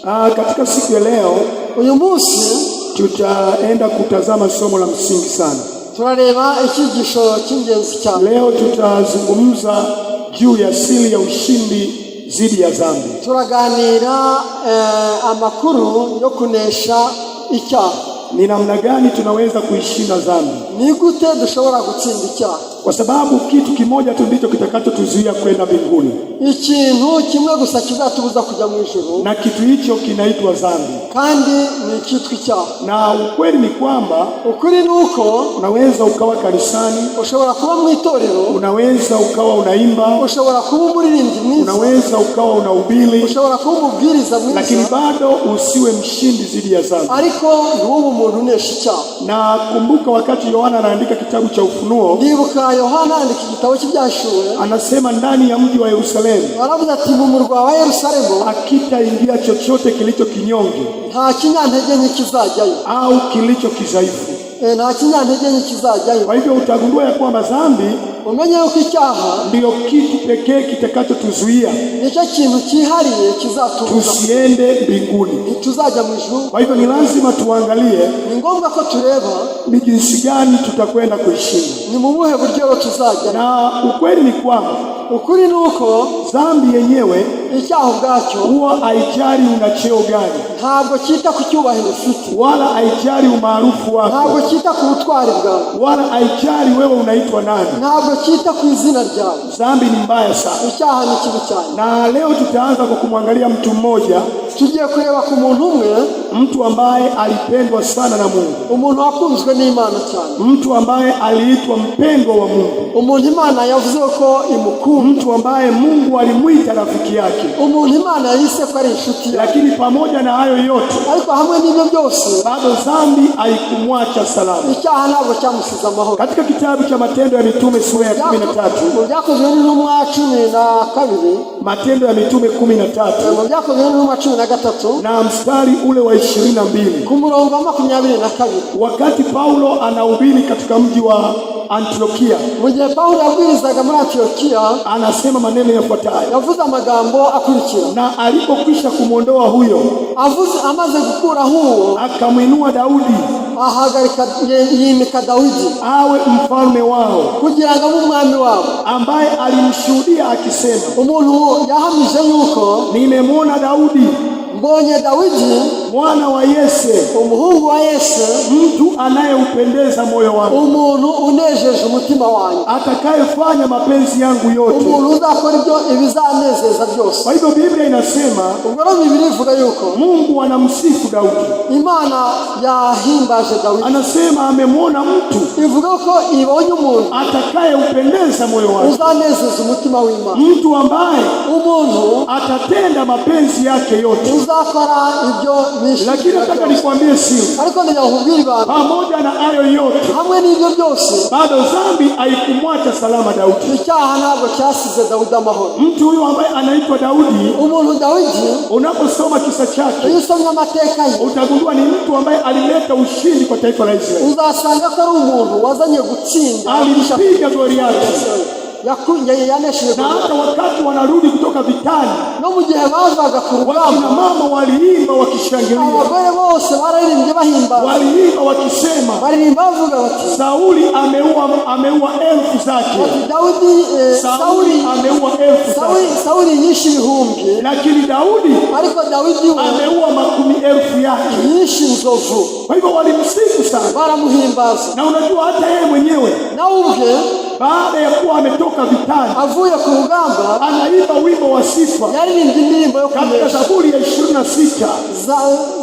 Katika siku ya leo uyu munsi tutaenda kutazama somo la msingi sana. Turareba ikigisho cy'ingenzi cyane. Leo tutazungumza juu ya siri ya ushindi dhidi ya dhambi. Turaganira amakuru yo kunesha icyaha. Ni namna gani tunaweza kuishinda dhambi? Ni gute dushobora gutsinda icyaha? Kwa sababu kitu kimoja tu ndicho kitakachotuzuia kwenda mbinguni. Ikintu kimwe gusa kizatubuza kujya mu ijuru, na kitu hicho kinaitwa dhambi. Kandi ni kitwa icyaha. Na ukweli ni kwamba ukuri nuko unaweza ukawa kanisani, ushobora kuba mu itorero, unaweza ukawa unaimba, ushobora kuba umuririmbyi mwiza, unaweza ukawa unahubiri, ushobora kuba umubwiriza mwiza, lakini bado usiwe mshindi dhidi ya dhambi. Ariko n'ubu umuntu unesha icyaha. Na kumbuka wakati Yohana anaandika kitabu cha Ufunuo, ndibuka Yohana andika igitabo cy'ibyashuwe, anasema ndani ya mji wa Yerusalemu aravuga ati mu murwa wa Yerusalemu hakitaingia chochote kilicho kinyonge, nta kinyantege nke kizajyayo, au kilicho kidhaifu. Nta kinyantege nke kizajyayo. Kwa hivyo utagundua ya kwamba dhambi umenye yuko icyaha ndio kitu pekee kitakachotuzuia nicyo kintu cyihariye kizatubuza tusiende mbinguni, tuzajya mu ijuru. Kwa hivyo ni lazima tuangalie ni ngombwa ko tureba ni jinsi gani tutakwenda kuishinda, ni mu buhe buryo tuzajya. Na ukweli ni kwamba ukuri nuko dhambi yenyewe icyaha ubwacyo huwa haijali una cheo gani, ntabwo kita ku cyubahiro ufite, wala haijali umaarufu wako, ntabwo kita ku butwari bwawe, wala haijali wewe unaitwa nani, ntabwo kita ku izina ryawe. Dhambi ni mbaya sana. Icyaha ni kibi cyane. Na leo tutaanza kwa kumwangalia mtu mmoja, tugiye kureba ku muntu umwe, mtu ambaye alipendwa sana na Mungu, umuntu wakunzwe n'Imana cyane, mtu ambaye aliitwa mpendwa wa Mungu, umuntu Imana yavuze ko imukunda, mtu ambaye Mungu alimuita rafiki yake, umuntu Imana yise ko ari inshuti yake. Lakini pamoja na hayo yote, ariko hamwe n'ibyo byose, bado dhambi haikumwacha salama. Icyaha ntabwo cyamusize amahoro. Katika kitabu cha Matendo ya Mitume sura ya 13, byakozwe n'intumwa 12, Matendo ya Mitume 13, byakozwe n'intumwa 13 na mstari ule wa 22, ku murongo wa 22, wakati Paulo anahubiri katika mji wa Antiokia, mu gihe Paulo yabwirizaga muri Antiokia, anasema maneno yafuatayo. yavuze amagambo akurikira: na alipokwisha kumwondoa huyo, amaze gukura huo, akamwinua Daudi, ahagarika yimika Daudi awe mfalme wao, kugira ngo abe umwami wao, ambaye alimshuhudia akisema, umuntu yahamije yuko nimemwona Daudi, mbonye Daudi mwana wa Yese, umuhungu wa Yese, mtu anayeupendeza moyo wangu, umuntu unejeje umutima wanjye, atakayefanya mapenzi yangu yote, umuntu uzakora ibyo ibizanezeza byose. Kwa hivyo Biblia inasema, ubwo rero Biblia ivuga yuko Mungu anamsifu Daudi, Imana yahimbaje Daudi, anasema amemwona mtu, ivuga ko ibonye umuntu atakayeupendeza moyo wangu, uzanezeza umutima w'Imana, mtu ambaye umuntu atatenda mapenzi yake yote, uzakora ibyo nishimira. Lakini nataka nikwambie siri, ariko ndahubiri bana, pamoja na hayo yote, hamwe n'ibyo byose, bado dhambi haikumwacha salama Daudi. icyaha ntabwo cyasize Daudi amahoro. Mtu huyo ambaye anaitwa Daudi, umuntu Daudi, unaposoma kisa chake, iyo usomye amateka ye, utagundua ni mtu ambaye alileta ushindi kwa taifa la Israeli. uzasanga ko ari umuntu wazanye gutsinda, alimpiga Goliathi, yanesheje. na hata wakati wanarudi kutoka vitani, no mu gihe bazaga ku wakina rugamba, mama waliimba wakishangilia, abagore bose baririmbye bahimbaza, waliimba wakisema, baririmba bavuga bati, Sauli ameua elfu zake, Daudi Sauli ameua elfu zake, Sauli yishe ibihumbi, lakini Daudi ariko Daudi ameua makumi elfu yake. yishe inzovu. Kwa hivyo walimsifu sana, baramuhimbaza. na unajua hata yeye mwenyewe nawe ubwe baada ya kuwa ametoka vitani, avuye ku rugamba, anaimba wimbo wa sifa yaririmbye indirimbo yo katika kunesha. Zaburi ya 26,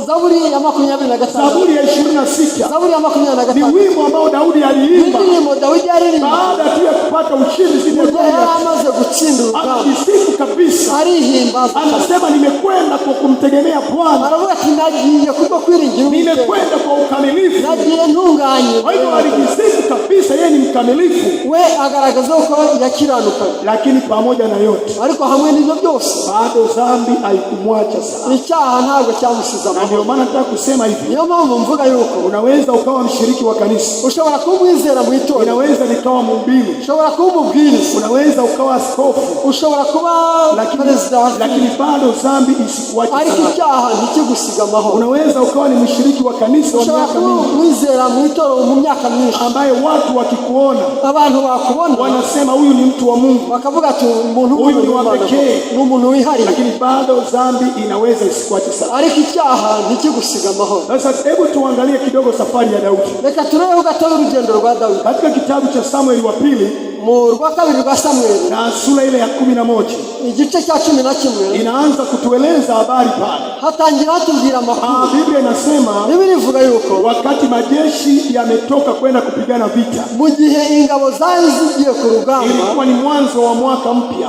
Zaburi ya 25, Zaburi ya 26 Zaburi ya 25 ni wimbo ambao Daudi aliimba indirimbo Daudi yaririmba baada tu ya kupata ushindi dhidi ya Goliathi. amaze gutsinda urugamba, Akisifu kabisa, arihimbaza, anasema nimekwenda kwa kumtegemea Bwana, aravuga ati nagiye kubwo kwiringira Uwiteka, nimekwenda kwa ukamilifu. nagiye ntunganye. Kwa hivyo alijisifu kabisa yeye ni mkamilifu, we agaragaza ko yakiranuka. lakini pamoja na yote, ariko hamwe n'ibyo byose, bado dhambi haikumwacha sana. icyaha ntabwo cyamusize Na ndio amahoro. maana nataka kusema hivi, niyo mpamvu mvuga yuko unaweza ukawa mshiriki wa kanisa, ushobora kuba umwizera mu itorero, unaweza nikawa mhubiri, ushobora kuba umubwiriza, unaweza ukawa askofu, ushobora kuba lakini perezida wa lakini bado dhambi isikuache ariko salama. icyaha ntikigusiga amahoro. Unaweza ukawa ni mshiriki wa kanisa wa ushobora miaka kuba mingi wizera mu itorero mu myaka myinshi, ambaye watu wakikuona abantu bakubona wanasema huyu ni mtu wa Mungu, bakavuga ati umuntu huyu ni wa pekee, ni umuntu wihariye, lakini bado dhambi inaweza isikuache salama. ariko icyaha ntikigusiga amahoro. Sasa hebu tuangalie kidogo safari ya Daudi Reka turebe gatoya urugendo rwa Dawidi katika kitabu cha Samueli wa pili mu rwa kabiri rwa Samweli na sura ile ya 11 igice cya 11 inaanza kutueleza habari pale. hatangira hatubwira amakuru. Biblia inasema Biblia ivuga yuko wakati majeshi yametoka kwenda kupigana vita, mu gihe ingabo zari zigiye ku rugamba, ilikuwa ni mwanzo wa mwaka mpya,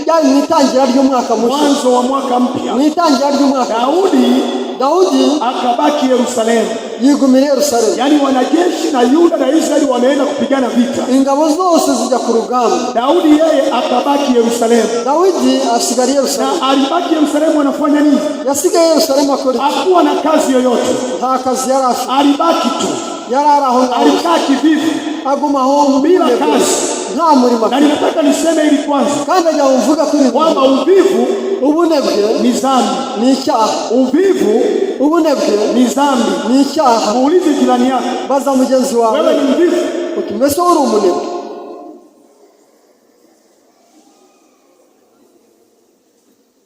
byari mu itangira ry'umwaka mushya, mwanzo wa mwaka mpya. mu itangira ry'umwaka Daudi akabaki Yerusalemu, yigumira Yerusalemu. yani wanajeshi na Yuda na Israeli wanaenda kupigana vita, ingabo zose zijya ku rugamba, Daudi yeye akabaki Yerusalemu. Dawidi asigara Yerusalemu. Na alibaki Yerusalemu anafanya nini? Yasigaye Yerusalemu akora hakuwa na kazi yoyote, nta kazi yari afite, alibaki tu, yari araho, alikaa kivivi agumaho bila kazi. nta murimo. Na ninataka niseme ili kwanza kandi ajya mvuga kuri kwamba uvivu ubunebwe ni dhambi, ni icyaha. uvivu ubunebwe ni dhambi. ni icyaha. Muulize jirani yako, baza mugenzi wawe, wewe ni mvivu? utumese uri umunebwe?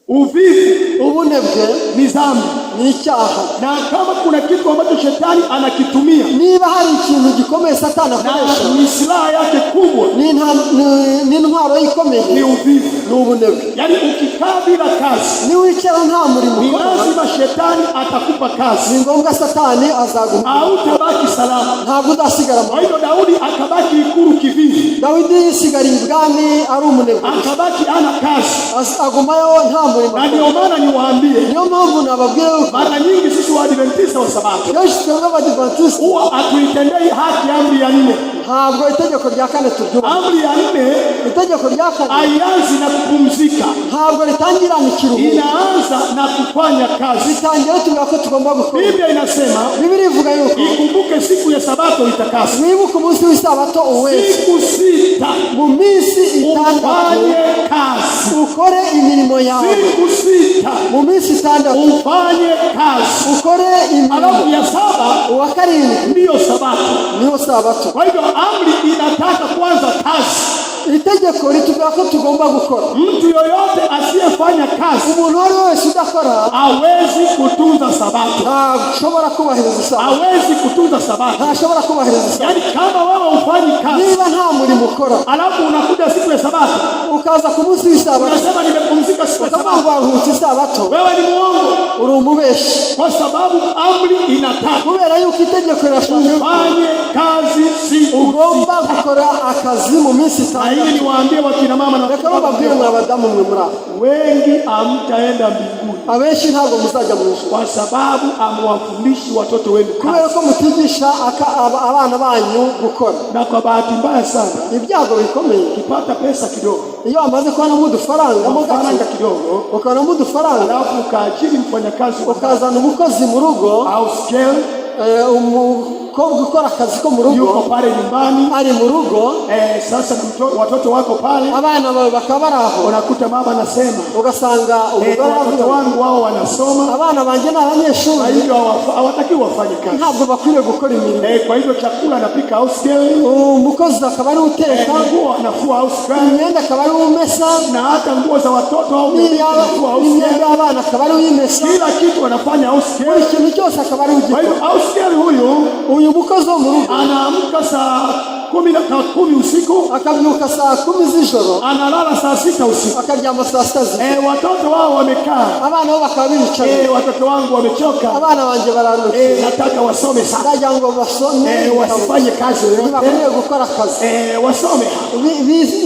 Uvivu, ubunebwe ni dhambi, ni icyaha. na kama kuna kitu ambacho shetani anakitumia, niba hari ikintu gikomeye Satani akoresha, na ni silaha yake kubwa, ni intwaro ikomeye, ni uvivu, ni ubunebwe. yani ukikaa bila kazi, niwicara nta murimo ni ukora, lazima shetani atakupa kazi, ni ngombwa Satani azaguha, hautabaki salama. ntabwo uzasigara. Kwa hiyo Daudi akabaki ikulu kivivi, Dawidi yisigariye ibwami ari umunebwe, akabaki ana kazi. agumayo nta murimo. Na ndio maana niwaambie, niyo mpamvu nababwiye mara nyingi sisi Waadventista wa Sabato kenshi twebwe Abadivantisiti huwa hatuitendei haki amri ya 4. ntabwo itegeko rya 4 turyumva. Amri ya 4 itegeko rya 4 haianzi na kupumzika, ntabwo ritangirana ikiruhuko, inaanza na kufanya kazi. ritangira tuvuga ko tugomba gukora. Biblia inasema, Biblia ivuga yuko ikumbuke siku ya Sabato itakase, wibuke umunsi w'isabato uweze, siku 6 mu minsi itandatu ufanye kazi, ukore imirimo yawe, siku 6 mu minsi itandatu ufanye kazi, ukore imirimo, alafu ya 7 uwa karindwi ndiyo Sabato. niyo sabato. Kwa hivyo amri inataka kwanza kazi. itegeko ritubwira ko tugomba gukora. Mtu yoyote asiyefanya kazi, umuntu wari wese udakora hawezi kutunza Sabato, ntashobora kubahiriza isabato, hawezi kutunza Sabato. ntashobora kubahiriza isabato. Yani kama wewe ufanyi kazi, niba nta murimo ukora, alafu unakuja siku ya Sabato ukaza ku munsi w'isabato unasema nimepumzika siku ya ukavuga Sabato, ngo waruhutse isabato, wewe ni muongo, uri umubeshi, kwa sababu amri inataka kubera yuko itegeko rirashaka ufanye kazi siku ugomba 6. gukora akazi mu minsi Na itandatu. hili niwaambie wakina mama na reka bababwire mwa badamu mwe muri aho, wengi hamtaenda mbinguni abenshi ntabwo muzajya mu ijuru kwa sababu amwafundishi watoto wenu kubera kazi. ko mutigisha abana banyu gukora. Na kwa bahati mbaya sana, ibyago bikomeye ukipata pesa kidogo, iyo wamaze kubonamo udufaranga mo faranga gake, kidogo, ukabonamo udufaranga, alafu ukaajiri mfanyakazi ukazana umukozi mu rugo, house girl, umukobwa ukora akazi ko mu yuko rugo, pale nyumbani, ari mu rugo, sasa watoto wako pale, abana bawe bakaba bari aho, unakuta mama anasema ugasanga umugore watoto aravuga, wangu wao wanasoma, abana banjye ni kwa abanyeshuri, hivyo hawatakiwi wafanye kazi. ntabwo bakwiriye gukora imirimo. Kwa hivyo chakula anapika house girl, umukozi akaba ari uteka, nguo anafua house girl, imyenda akaba ari umesa, na hata nguo za watoto au anafua house n'imyenda girl, y'abana akaba ari uyimesa, kila kitu anafanya house girl. buri kintu cyose akaba ari Kwa hivyo ugikora. house girl huyu uyu mukozi wo mu rugo anaamka saa 10 usiku, akabyuka saa 10 z'ijoro, analala saa 6 usiku. akaryama saa 6 z'ijoro, Watoto wao wamekaa, abana bo bakaba bicaye, watoto wangu wamechoka, abana banjye bararutse, nataka wasome sana, ndagira ngo basome, wasifanye kazi yoyote, bakwiriye gukora akazi, wasome.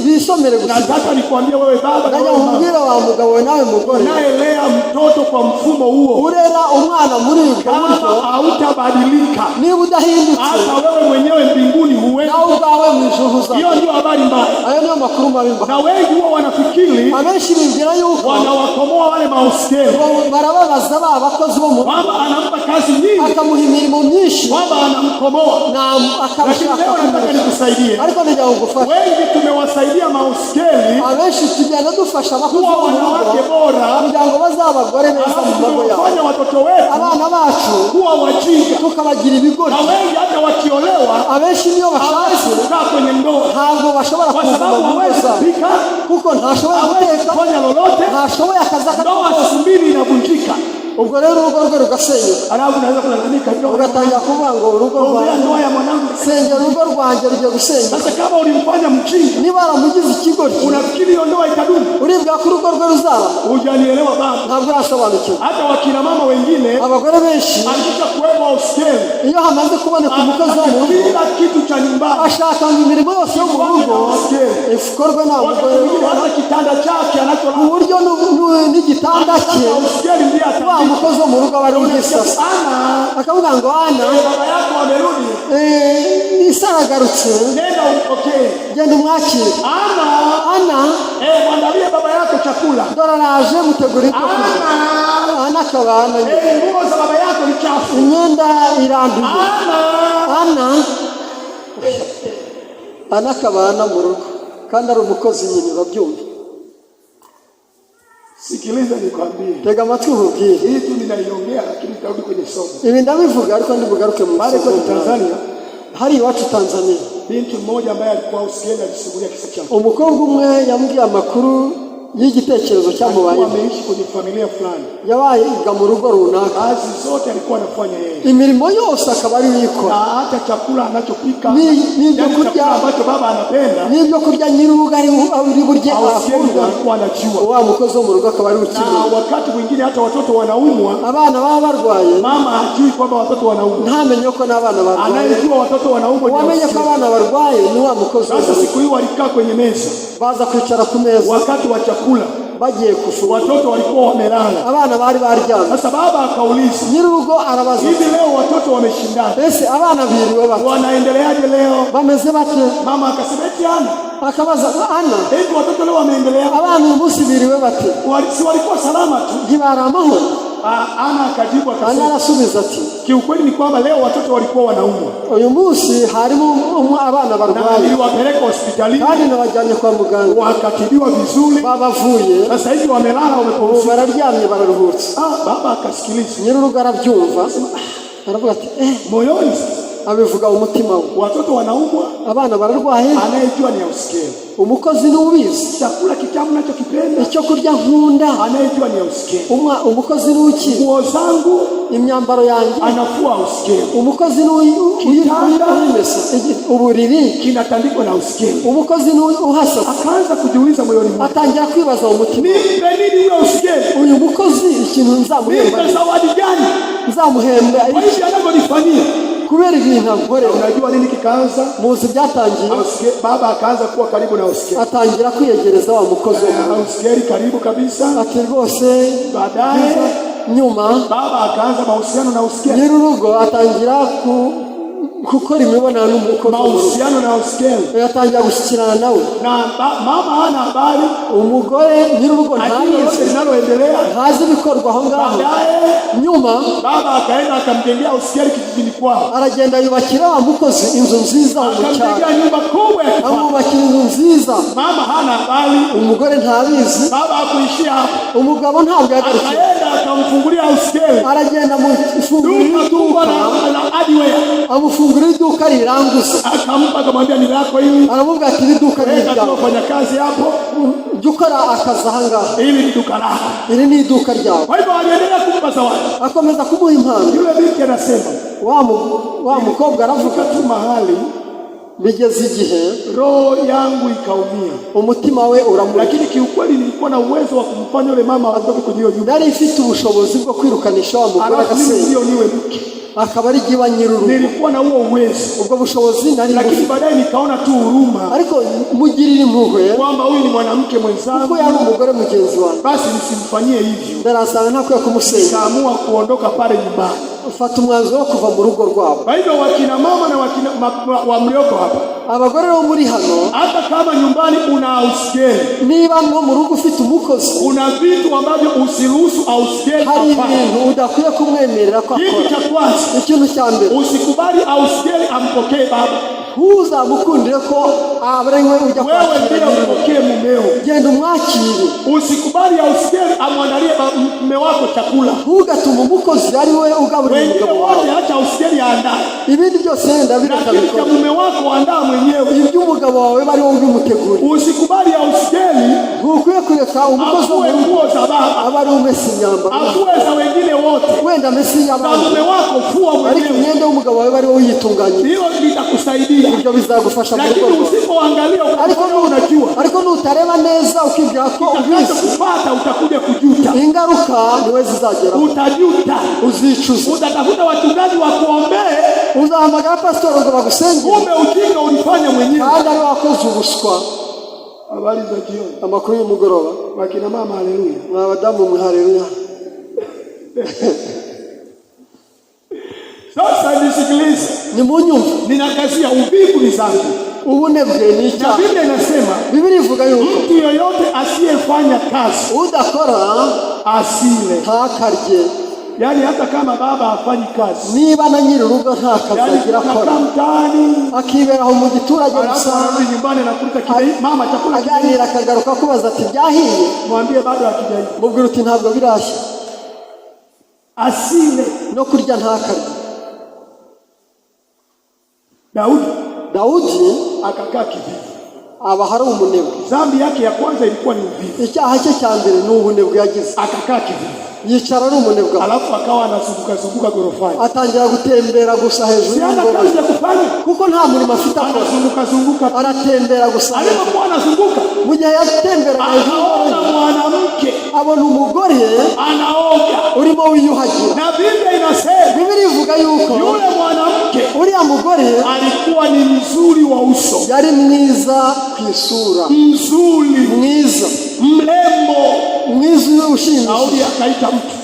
bisomere gusa. Nataka nikwambie wewe baba, ndagira ngo umbwire wa mugabo nawe mugore, unayelea mtoto kwa mfumo huo, urera umwana muri ubwo buryo, kama hautabadilika, niba udahindutse, hata wewe mwenyewe mbinguni huwezi. nawe ubwawe mu ijuru uzaba. Hiyo ndio habari mbaya. Ayo niyo makuru mabi. Na wengi huwa wanafikiri abenshi bibwira yuko wanawakomoa wale mauskeli, barababaza ba bakozi bo mu kwamba anampa kazi nyingi, akamuha imirimo myinshi, kwamba anamkomoa. Lakini leo nataka nikusaidie, ariko nijya kugufasha. wengi tumewasaidia mauskeli abenshi tugenda dufasha abakozi kuwa bo mu wanawake rugo bora, kugira ngo bazabagore beza mu mago yabo, tumewafanya watoto wetu abana bacu kuwa wajinga, tukabagira ibigori. na wengi hata wakiolewa abenshi niyo bashatse kukaa kwenye ndoa, ntabwo bashobora kwa kuva sababu mu ngo hawezi zabo, kupika, kuko ntashobora hawezi guteka, kufanya lolote, ntashoboye akazi ndoa akakora. siku mbili inavunjika. ubwo rero urugo rwe rugasenyuka, Alafu unaweza kulalamika kidogo, ugatangira kuvuga ngo urugo ombea rwanjye, ndoa ya mwanangu. sengera urugo rwanjye rugiye gusenyuka. Sasa kama ulimfanya mjinga, niba aramugize ikigori, unafikiri hiyo ndoa itadumu? uribwira ko urugo rwe ruzaba? Hujanielewa baba. ntabwo urasobanukirwa. Hata wakina mama wengine abagore benshi akisha kuwepo uskeli, iyo hamaze kuboneka umukozi wo mu rugo, kila kitu cha nyumbani ashaka ngo imirimo yose yo mu rugo ikorwe na wakati mugore, mwingine hata kitanda chake ku anacholala buryo n'igitanda cye uskeli ndiye wa atafika. mukozi wo mu rugo aba ari ugisasa. Ana akavuga ngo ana, baba yako amerudi, isi aragarutse, nenda umpokee. genda umwakire. ana Mwandalie baba yako chakula. dore araje, mutegura ibyo kurya. ana akabana, Nguo za baba yako ni chafu. imyenda iranduye. ana akabana mu rugo kandi ari umukozi nyine, urabyumva. Sikiliza nikwambie, tega amatwi nkubwire. hii tu ninaiongea, lakini tarudi kwenye somo. ibi ndabivuga ariko ndibugaruke mu Pale kwa Tanzania, hari iwacu Tanzania, binti mmoja ambaye alikuwa uskeli alisimulia kisa chake. umukobwa umwe yambwiye amakuru y'igitekerezo cyamubayeho. Ameishi kwenye familia fulani, yabaye iga mu rugo runaka, kazi zote alikuwa anafanya yeye, imirimo yose akaba ari yikora, na hata chakula anachopika, n'ibyo kurya, chakula ambacho baba anapenda, n'ibyo kurya nyir'urugo ari burye akunda, alikuwa anajua. wa mukozi wo mu rugo akaba ari ukimenya. Na wakati mwingine hata watoto wanaumwa, abana baba barwaye, mama hajui kwamba watoto wanaumwa, ntamenye ko n'abana barwaye. anayejua watoto wanaumwa wamenye ko abana barwaye ni wa mukozi wo mu Sasa rugo. siku hiyo walikaa kwenye meza, baza kwicara ku meza, wakati wa chakula bagiye kufungura, watoto walikuwa wamelala. abana bari baryamye. Sasa baba akauliza, nyir'urugo arabaza, hivi leo watoto wameshindana, ese abana biriwe bate, wanaendeleaje leo? bameze bate? Mama akasema eti Ana, akabaza ana, hivi watoto leo wameendelea, abana uyu munsi biriwe bate, si walikuwa salama tu? ntibari amahoro? Ana akajibu ana akasema, arasubiza ati, kiukweli ni kwamba leo watoto walikuwa wanaumwa uyu munsi harimo abana na barwaye niliwapeleka hospitalini, kandi nabajyanye kwa muganga, wakatibiwa vizuri, babavuye, sasa hivi wamelala, ubu wamepumzika. bararyamye bararuhutse. Baba akasikiliza nyir'urugo arabyumva, aravuga ati moyoni, abivuga mu mutima we, watoto wanaumwa, abana bararwaye, anayejua ni uskeli. umukozi n'ubizi, Chakula kitamu nachokipenda, icyo kurya nkunda, anayejua ni uskeli. umukozi n'uki, Nguo zangu imyambaro yanjye, anafua uskeli, umukozi n'uyimesa, uburiri kinatandikwa na uskeli. umukozi n'uhasa. Akaanza kujiuliza moyoni mwake, atangira kwibaza mu mutima, nimpe nini huyo uskeli? uyu mukozi ikintu nzamuhemba, Nimpe zawadi gani nzamuhemba kwa hivi anavyonifanyia? kubera ibintu ankorera. Unajua nini kikaanza? muzi byatangiye, Baba akaanza kuwa karibu na uskeli, atangira kwiyegereza wa mukozi wo mu rugo, uskeli karibu kabisa. ati rwose. Baadaye nyuma baba akaanza mahusiano na uskeli, nyir'urugo atangira gukora imibonano n'umukozi wo mu rugo, mahusiano na uskeli, yatangira gushyikirana nawe. na mama hana habari, umugore nyir'urugo ajui lolote ntabizi, linaloendelea. ntazi ibikorwa aho ngaho. Baadaye nyuma baba akaenda akamjengea uskeli kijijini kwao, aragenda yubakira wa mukozi inzu nziza mu cyaro, akamjengea nyumba kubwa ya kifahari. amwubakira inzu nziza. Mama hana habari, umugore ntabizi, baba hakuishia hapo, umugabo ntabwo yagarukiye, akaenda akamfungulia uskeli aragenda amufungurira duka kubwa iduka, la hardware, amufungurira iduka riranguza, akampa, akamwambia ni lako hili, aramubwira ati iri duka ni weka tu iryawe, wafanya kazi hapo, jya ukora akazi aha ngaha, hili ni duka lako. iri ni iduka ryawe. Kwa hivyo aliendelea kumpa zawadi. akomeza kumuha impano. Yule binti anasema, wa mukobwa aravuga, tu mahali bigeze igihe roho yangu ikaumia, umutima we uramurika, lakini kiukweli nilikuwa na uwezo wa kumfanya yule mama atoke kwenye hiyo nyumba, nari ifite ubushobozi bwo kwirukanisha wa mugore alafu mimi agasenya, ndio niwe mke. akaba ari giwa nyirurugo. Nilikuwa na huo uwezo. Ubwo bushobozi nari Lakini baadaye nikaona tu huruma. Ariko mugirira impuhwe. Kwamba huyu ni mwanamke mwenzangu. Kuko yari umugore mugenzi wanjye. Basi nisimfanyie hivyo. Ndarasanga ntakwiye kumusenya. Nikaamua kuondoka pale nyumbani. Ufata umwanzuro wo kuva mu rugo rwabo. Kwa hivyo wakina mama na wakina wa mlioko hapa. Abagore bo muri hano. Hata kama nyumbani una ausgeli. Niba no mu rugo ufite umukozi. Kuna vitu ambavyo usiruhusu ausgeli afanye. Hari ibintu udakwiye kumwemerera ko akora. Kitu cha kwanza. Ikintu cya mbere. Usikubali ausgeli ampokee baba. Uzamukundire ko abarewe ujya kwa wewe pia upokee mumeo. Genda umwakire. Usikubali ausgeli amwandalie mume wako chakula. Ugatuma umukozi ari we ugaburira umugabo wawe. Wote acha ausgeli aandae. Ibindi byose ndabireka bikora. Mume wako andaa mwenyewe. Ibyo umugabo wawe bari wo bimutegura. Usikubali ausgeli. Ukwiye kureka umukozi wa nguo za baba. Abari umesi nyamba. Afue za wengine wote. Wenda mesi nyamba. Mume wako fua mwenyewe. Ariko imyenda y'umugabo wawe bari wo yitunganya. Hiyo litakusaidia. Ibyo bizagufasha mu rugo. Lakini usipoangalia unajua. Ariko nutareba neza ukibya ko kupata utakuja kujuta. Ingaruka niwe zizagera. Utajuta. Uzicuza. Utatafuta wachungaji wa kuombee. Uzahamagara pastor ngo bagusengere. Kumbe ujinga ulifanya mwenyewe. Kandi ari wakoze ubuswa. Habari za jioni. Amakuru y'umugoroba. Wakina mama haleluya. N'abadamu mu haleluya. Sasa nisikilize. Ni munyumva. Ninakazia uvivu ni dhambi. Ubunebwe ni icyaha. Biblia inasema, Biblia ivuga yuko mtu yoyote asiyefanya kazi udakora asile. Ntakarye. Yani hata kama baba hafanyi kazi. Niba na nyiri urugo nta kazi agira akora. Akibera aho mu giturage gusa. Ararudi nyumbani na kulika kile mama chakula. Aganira akagaruka kubaza ati byahiye. Mwambie bado hakijahiye. Mubwira uti ntabwo birashya. Asile. No kurya ntakarye. Daudi akakaa kivivu. Aba hari umunebwe. Dhambi yake ya kwanza ilikuwa ni uvivu. Icyaha cye cya mbere ni ubunebwe yagize. Akakaa kivivu. Yicara ari umunebwe. Alafu akawa anazunguka gorofani. Atangira gutembera gusa hejuru y'ingoro. Kuko nta murimo afite akora. Anazunguka. Aratembera gusa. Alipokuwa anazunguka. Mu gihe yatembera hejuru y'ingoro. Mwanamke. Abona umugore anaoga. Urimo wiyuhagira. Na Biblia inasema. Biblia ivuga yuko. Yule mwanamke. Uriya mugore. Alikuwa ni mzuri wa uso. Yari mwiza kwisura. Mzuri. Mwiza. Mrembo. Mwiza ushinzwe. Daudi akaita mtu.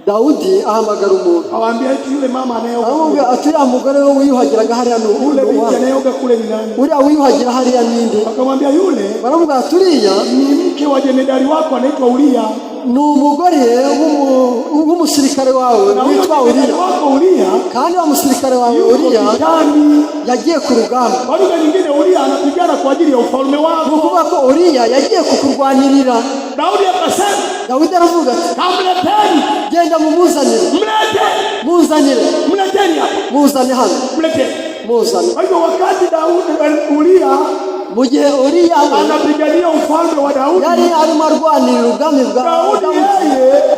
Daudi ahamagara umuntu. Awaambia eti yule mama anayeoga. Aramubwira ati ya mugore we wiyuhagiraga hariya no. Yule binti anayeoga kule ni nani? Uriya wiyuhagira hariya ninde? Akamwambia yule. Baramubwira turiya ni mke wa jemedari wako anaitwa Uria. Ni umugore w'umusirikare wawe witwa Uria. Kandi wa musirikare wawe Uria yagiye ku rugamba. Kwa lugha nyingine Uria anapigana kwa ajili ya ufalme wako. Nukuvuga ko Uria yagiye kukurwanirira. Daudi akasema. Daudi aravuga ati kamleteni. Genda mumuzanire. Mlete. Muzanire. Mleteni hapa. Muzane hano. Mleteni. Muzane. Kwa hivyo wakati Daudi Uria mu gihe Uria anapigania ufalme wa Daudi. Yari arimo arwanira ubwami bwa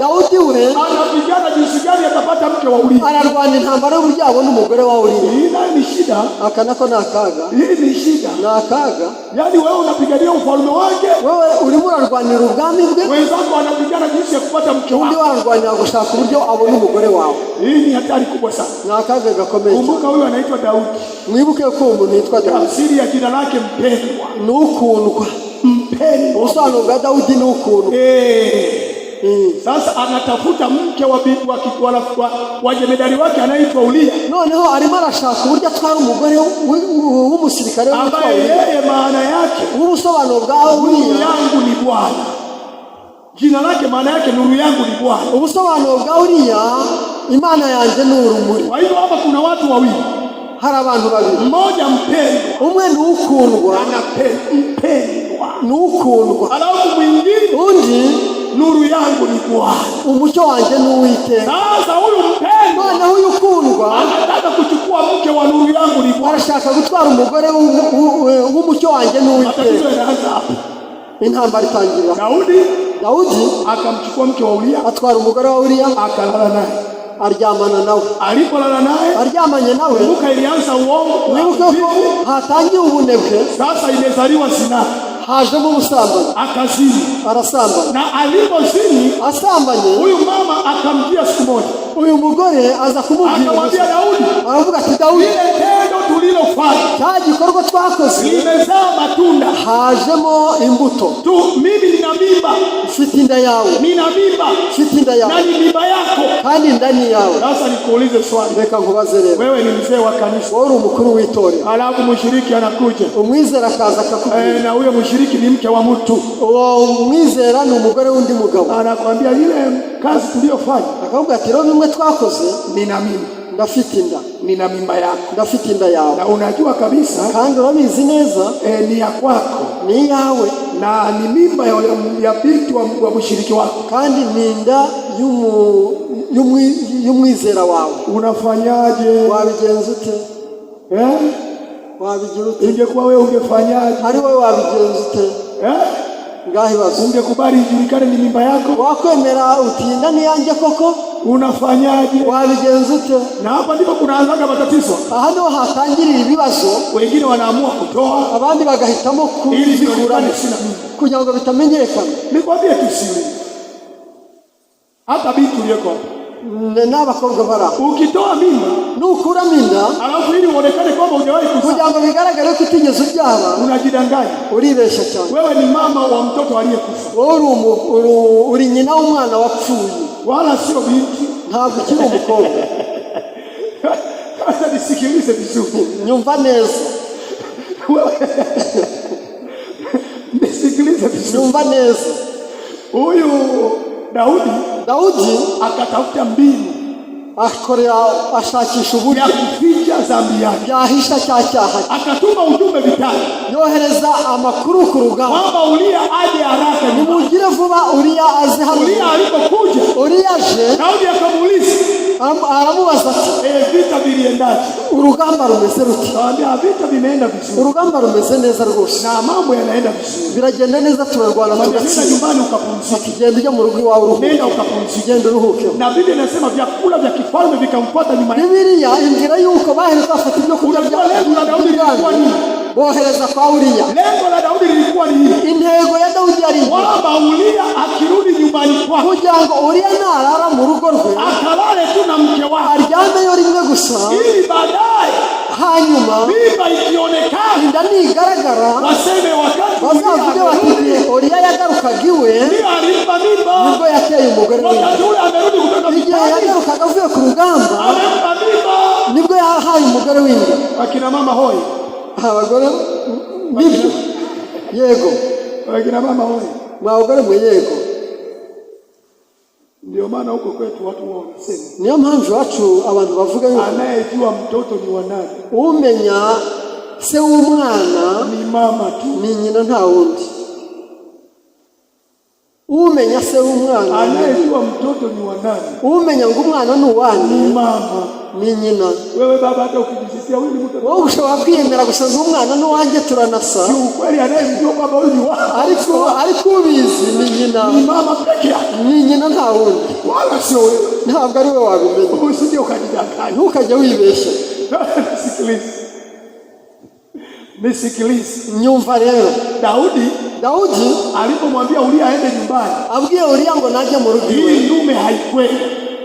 Daudi we anapigana jinsi gani atapata mke wa Uria. Ararwana intambara y'uburyo abona umugore wa Uria. Hii ni shida. Akanako nakaga. Hii ni shida. Nakaga. Yani wewe unapigania ufalme wake. Wewe urimo urarwanira ubwami bwe. Wenzako wanapigana jinsi ya kupata mke wake. Undi warwanira gushaka uburyo abona umugore wawe. Hii ni hatari kubwa sana. Nakaga gakomeye. Kumbuka huyu anaitwa Daudi. Mwibuke ko umuntu yitwa Daudi. Tafsiri ya jina lake mpendwa. Nukundwa. Mpendwa. Ubusobanuro bwa Daudi nukundwa. Sasa anatafuta mke wa jemedari wake anaitwa Uria. Noneho arimo arashaka uburyo atwara umugore w'umusirikare witwa Uria. Yeye maana yake ubusobanuro bwa Uria. Nuru yangu ni Bwana. Jina lake maana yake nuru yangu ni Bwana. Ubusobanuro bwa Uria Imana yanjye ni urumuri. Kwa hiyo hapa kuna watu wawili. Hari abantu babiri. Mmoja mpendwa. Umwe ni ukundwa. Mpendwa. Ni ukundwa. Alafu mwingine. Undi nuru yangu ni Bwana. Umucyo wanjye ni Uwiteka. Sasa huyu mpendwa. None huyu ukundwa anataka kuchukua mke wa nuru yangu ni Bwana. Arashaka gutwara umugore w'umucyo wanjye ni Uwiteka. Matatizo yanaanza hapa. Intambara itangira. Daudi akamchukua mke wa Uria. Atwara umugore wa Uria. Akalala naye. Aryamana nawe. Alipolala naye. Aryamanye nawe. Kumbuka ilianza uongo. Nibuka ko hatangiye ubunebwe. Sasa imezaliwa zina. hajemo ubusambanyi, akazini, arasambana. Na alipozini asambanye, huyu mama akamjia siku moja, uyu mugore aza kumubwira, akamwambia Daudi, aravuga ati Daudi, ile tendo tulilofanya, cya gikorwa twakoze limezaa matunda, hajemo imbuto. Mimi nina mimba, ufite inda yawe, nina mimba, ufite inda yawe, na ni mimba yako, kandi ndani yawe. Sasa nikuulize swali, reka nkubaze rero, wewe ni mzee wa kanisa, wewe umukuru w'itorero, alafu mshiriki anakuja, umwizera akaza akakubwira, na huyo mshiriki ni mke wa mtu, umwizera ni umugore w'undi mugabo, anakuambia ile kazi tuliyofanya, akavuga ati rero bimwe twakoze, nina mimba, ndafite inda, nina mimba yako, ndafite inda yawe, na unajua kabisa kandi urabizi neza ni ya kwako, ni yawe, na ni mimba ya binti wa mshiriki wako, kandi ni inda y'umwizera wawe. Unafanyaje? Wabigenza ute? Wabigira ute? Ingekuwa wewe ungefanyaje? Ari wewe wabigenza ute? Ngahi bazo, ungekubali ijulikane ni mimba yako? Wakwemera utinda ni yanjye koko? Unafanyaje? Wabigenza ute? Na hapa ndipo kunaanzaga matatizo. Aha ndio hatangirira ibibazo. Wengine wanaamua kutoa, abandi bagahitamo kuzikurana kugira ngo bitamenyekana. Nikwambie tusiri, hata binti uliyeko n'abakobwa bara, ukitoa mimba, nukura minda, alafu ili uonekane kwamba hujawahi kuzaa, kugira ngo bigaragare ko utigeze ubyara, unajidanganya, uribesha cyane. Wewe ni mama wa mtoto aliyekufa, uri nyina w'umwana wapfuye, wala sio binti, ntabwo ukiri umukobwa. Sasa nisikilize vizuri, nyumva neza, nisikilize vizuri, nyumva neza. Huyu Daudi akatafuta mbinu, ashakisha uburyo ya kuficha dhambi yake, yahisha cyaha. Akatuma ujumbe vitani, yohereza amakuru ku rugamba, kwamba Uria aje haraka, nimugire vuba Uria aze hano. Uria alipokuja, Uria aje, Daudi akamuuliza, aramubaza ati vita viliendaje? Urugamba rumeze rute? Anambia vita vimeenda vizuri. Urugamba rumeze neza rwose, na mambo yanaenda vizuri, biragenda neza, turarwana tugatsinda. Nyumbani ukapumzika, genda ujya mu rugo iwawe uruhuke, nenda ukapumzika, genda uruhuke. Na Biblia inasema vyakula vya kifalme vikamfuata nyuma yake. Biblia ingira yuko bahereza bafata ibyo kurya bya Daudi lilikuwa nini? Bohereza kwa Uria. Lengo la Daudi lilikuwa ni hili, intego ya Daudi yari kwamba Uria akirudi nyumbani kwake, kugira ngo Uria narara mu rugo rwe akalale tu na mke wake, aryame rimwe gusa, ili baadaye hanyuma mimba ikionekana, inda nigaragara, waseme wakati bazavuge bati Uria yagarukaga iwe, ndio alimpa mimba, nibwo yateye umugore we. Wakati ule amerudi kutoka igihe yagarukaga avuye ku rugamba, amempa mimba, nibwo yahaye umugore w'inda. Akina mama hoi, abagore nibyo, yego, akina mama hoi, mwabagore mwe, yego. Ndio maana huko kwetu watu wanasema, niyo mpamvu wacu abantu bavuga yuko anayejua mtoto ni wa nani, umenya se w'umwana ni mama tu, ni nyina, nta wundi. Umenya se w'umwana, anayejua mtoto ni wa nani, umenya ngo umwana ni uwande, ni mama, ni nyina. Wewe baba hata ukijisikia wewe ni mtoto, wowe ushobora kwiyemera gusa ngo umwana ni uwanjye, turanasa. Si ukweli, anayemjua baba huyu ni wako, ariko ubizi ni nyina, ni mama peke yake, ni nyina, nta wundi, wala sio wewe. Ntabwo ari wewe wabimenya, usije ukajidanganya, ntukajya wibeshya. Nisikilize, nyumva rero. Daudi alipomwambia Uria aende nyumbani, abwiye Uria ngo najye mu rugo iwe, hii ndume haikwepo.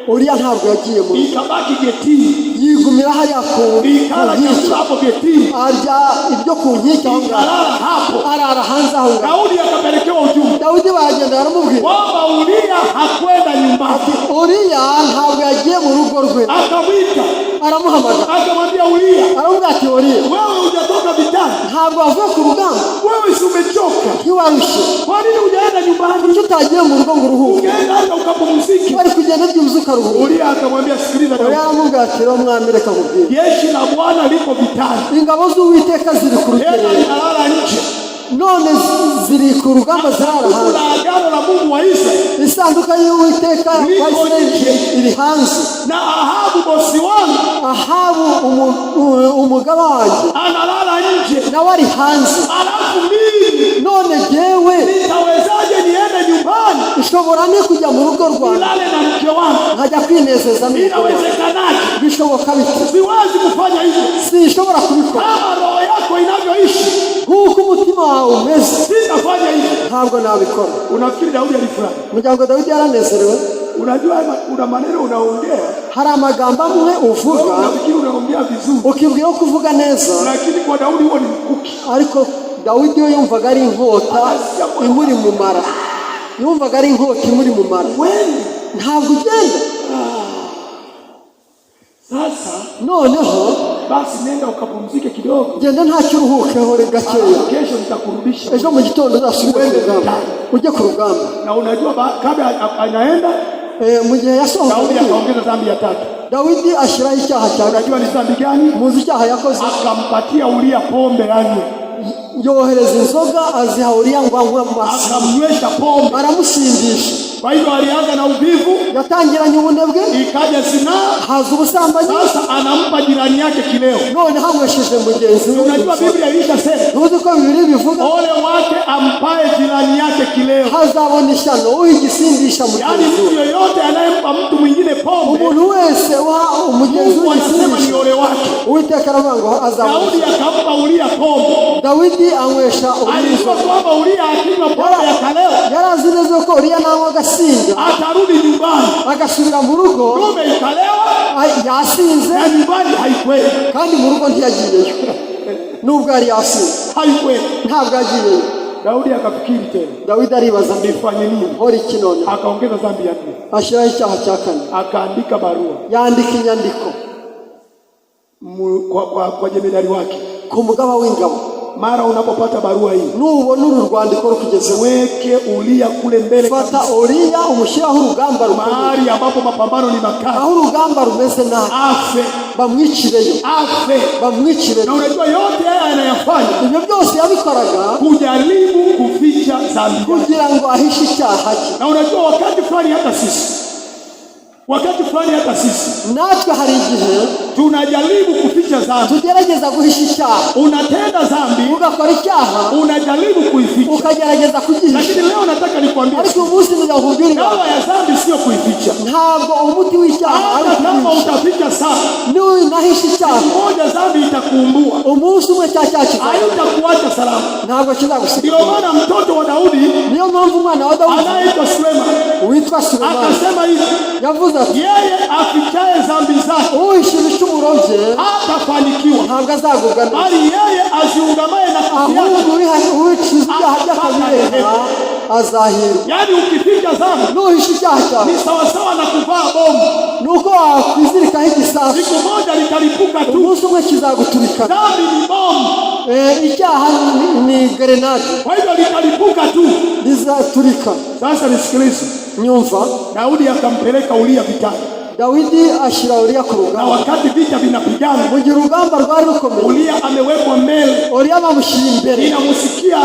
Uria ntabwo yagiye mu rugo, ikabaki getini, yigumira hariya ku nkiki, hapo getini, arya ibyo ku nkiki, arara hapo, arara hanze aho. Daudi akapelekewa ujumbe, Daudi bagenda baramubwira kwamba Uria hakwenda nyumbani. Uria ntabwo yagiye mu rugo rwe, akamwita, aramuhamagara, akamwambia Uria, aramubwira ati Uria, wewe hujatoka vitani, ntabwo wavuye ku rugamba, wewe si umechoka, ntiwarushye, kwa nini hujaenda nyumbani? kuki utagiye mu rugo ngo uruhuke? Ungeenda hata ukapumzike. Bari kugenda byuzuka ukaruhuka. Uria akamwambia, sikiliza Daudi, aramubwira ati rero mwami, reka nkubwire, jeshi la Bwana liko vitani, ingabo z'Uwiteka ziri ku rugerero, inalala nje, none ziri ku rugamba, zirara hanze. Kuna agano la Mungu wa Israeli, isanduka y'Uwiteka wa Israeli iri hanze, na Ahabu bosi wangu, Ahabu umugaba wanjye analala nje, nawe ari hanze. Alafu mimi none jewe nitawezaje niende nyumbani, ushobora ni kujya mu rugo rwanjye, nilale na mke wangu? nkajya kwinezeza n'umugore? Inawezekanaje? Bishoboka bite? Siwezi kufanya hivyo. Sinshobora kubikora. Kama roho yako inavyoishi, nk'uko umutima wawe umeze sitafanya hivyo. ntabwo nabikora. Unafikiri Daudi alifurahi? Umuryango Dawidi yaranezerewe. Unajua una maneno unaongea, hari amagambo amwe uvuga unafikiri unaongea vizuri, ukibwira ko uvuga neza, lakini kwa Daudi huo ni mkuki. ariko Dawidi yo yumvaga ari inkota imuri mu mara. Yumvaga ari inkota imuri mu mara. Ntabwo ugenda. Sasa noneho basi nenda ukapumzike kidogo. Genda ntacyo uruhukeho gakeya. Kesho nitakurudisha. Ejo mu gitondo uzasubire ku rugamba. Ujye ku rugamba. Na unajua kabla anaenda mu gihe yasohoka Daudi akaongeza dhambi ya 3. Dawidi ashiraho icyaha cya. Unajua ni dhambi gani? Muzi icyaha yakoze. Akampatia Uria pombe yani. Yohereza inzoga aziha Uria ngo anywe amasi. Akamnywesha pombe. Baramusindisha. Kwa hivyo alianza na uvivu, yatangiranye ubunebwe, ikaja zinaa, haza ubusambanyi. Sasa anampa jirani yake kileo. None hamwesheje mugenzi we. Unajua Biblia ilishasema, ntuzi ko Biblia bivuga ole wake ampae jirani yake kileo. Hazabona ishyano uyigisindisha mugenzi. Yani mtu yoyote anayempa mtu mwingine pombe, umuntu wese wa umugenzi we anasema ni ole wake. Uwiteka aravuga azabona. Daudi akampa Uria pombe. Dawidi anywesha Uria. Alikuwa kwamba Uria akinywa pombe ya kaleo, yarazi neza ko Uria nanywa agasinda, atarudi nyumbani, agasubira mu rugo, pombe ikalewa, yasinze, na nyumbani haikweli, kandi mu rugo ntiyagiyeyo. Nubwo ari yasinze haikweli, ntabwo yagiyeyo. Daudi akafikiri tena. Dawidi aribaza nifanye nini? Hori kinone. Akaongeza dhambi ya 4. Ashiraho icyaha cya 4. Akaandika barua. Yandika inyandiko kwa jemedari wake, ku mugaba w'ingabo. Mara unapopata barua hii, nubona uru rwandiko rukugeze, weke Uria kule mbele. Fata Uria umushiraho urugamba rukomeye, mahali ambapo mapambano ni makali, aho urugamba rumeze nabi, afe, bamwicireyo, afe, bamwicire. Na unajua yote haya anayafanya, ibyo byose yabikoraga kujaribu kuficha dhambi, kugira ngo ahishe icyaha cye. Na unajua wakati fulani hata sisi natwe hari igihe tunajaribu kuficha dhambi, tugerageza guhisha icyaha. Unatenda dhambi, ugakora icyaha, unajaribu kuificha, ukagerageza kugihisha. Lakini leo nataka nikwambie, ariko umunsi ndakubwira, dawa ya dhambi sio kuificha. Ntabwo umuti w'icyaha ari kama utaficha sana, ni nahisha icyaha, moja dhambi itakuumbua, umunsi umwe cyacu haitakuacha salama, ntabwo kizagusiga. Ndio maana mtoto wa Daudi, niyo mpamvu umwana wa Daudi anaitwa Suleiman, uitwa Suleiman, akasema hivi, yavuze ati yeye afichaye dhambi zake uhisha ibicumuro bye hatafanikiwa, ntabwo azagubwa neza, bali yeye aziungamaye na kazi yake, ahubwo uhica ibyaha by'akabireka azahirwa. Yani ukificha dhambi, nuhisha icyaha cyawe ni sawasawa na kuvaa bomu, nuko wakwizirikaho igisasu, siku moja litalipuka tu, umunsi umwe kizaguturikana. dhambi ni bomu, icyaha ni grenade, kwa hivyo litalipuka tu, lizaturika. Sasa nisikilize, nyumva. Daudi akampeleka Uria vitani. Dawidi ashira Uria ku rugamba, na wakati vita vinapigana, mu gihe urugamba rwari rukomeye, Uria amewekwa mbele, Uria bamushyira imbere, inamusikia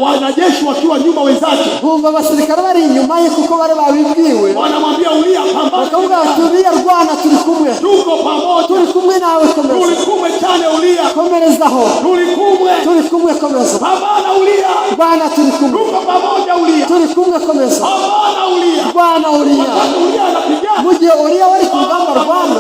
wanajeshi wakiwa nyuma wenzake, bumva abasirikare bari inyuma ye kuko bari babibwiwe, wanamwambia Uria pambana, bakavuga ati Uria rwana, turi kumwe, tuko pamoja, turi kumwe nawe, komeza, turi kumwe cyane Uria, komerezaho, turi kumwe, komeza, pambana Uria, rwana, turi kumwe, tuko pamoja Uria, turi kumwe, komeza, pambana Uria, rwana Uria. Mu gihe Uria wari ku rugamba rwana,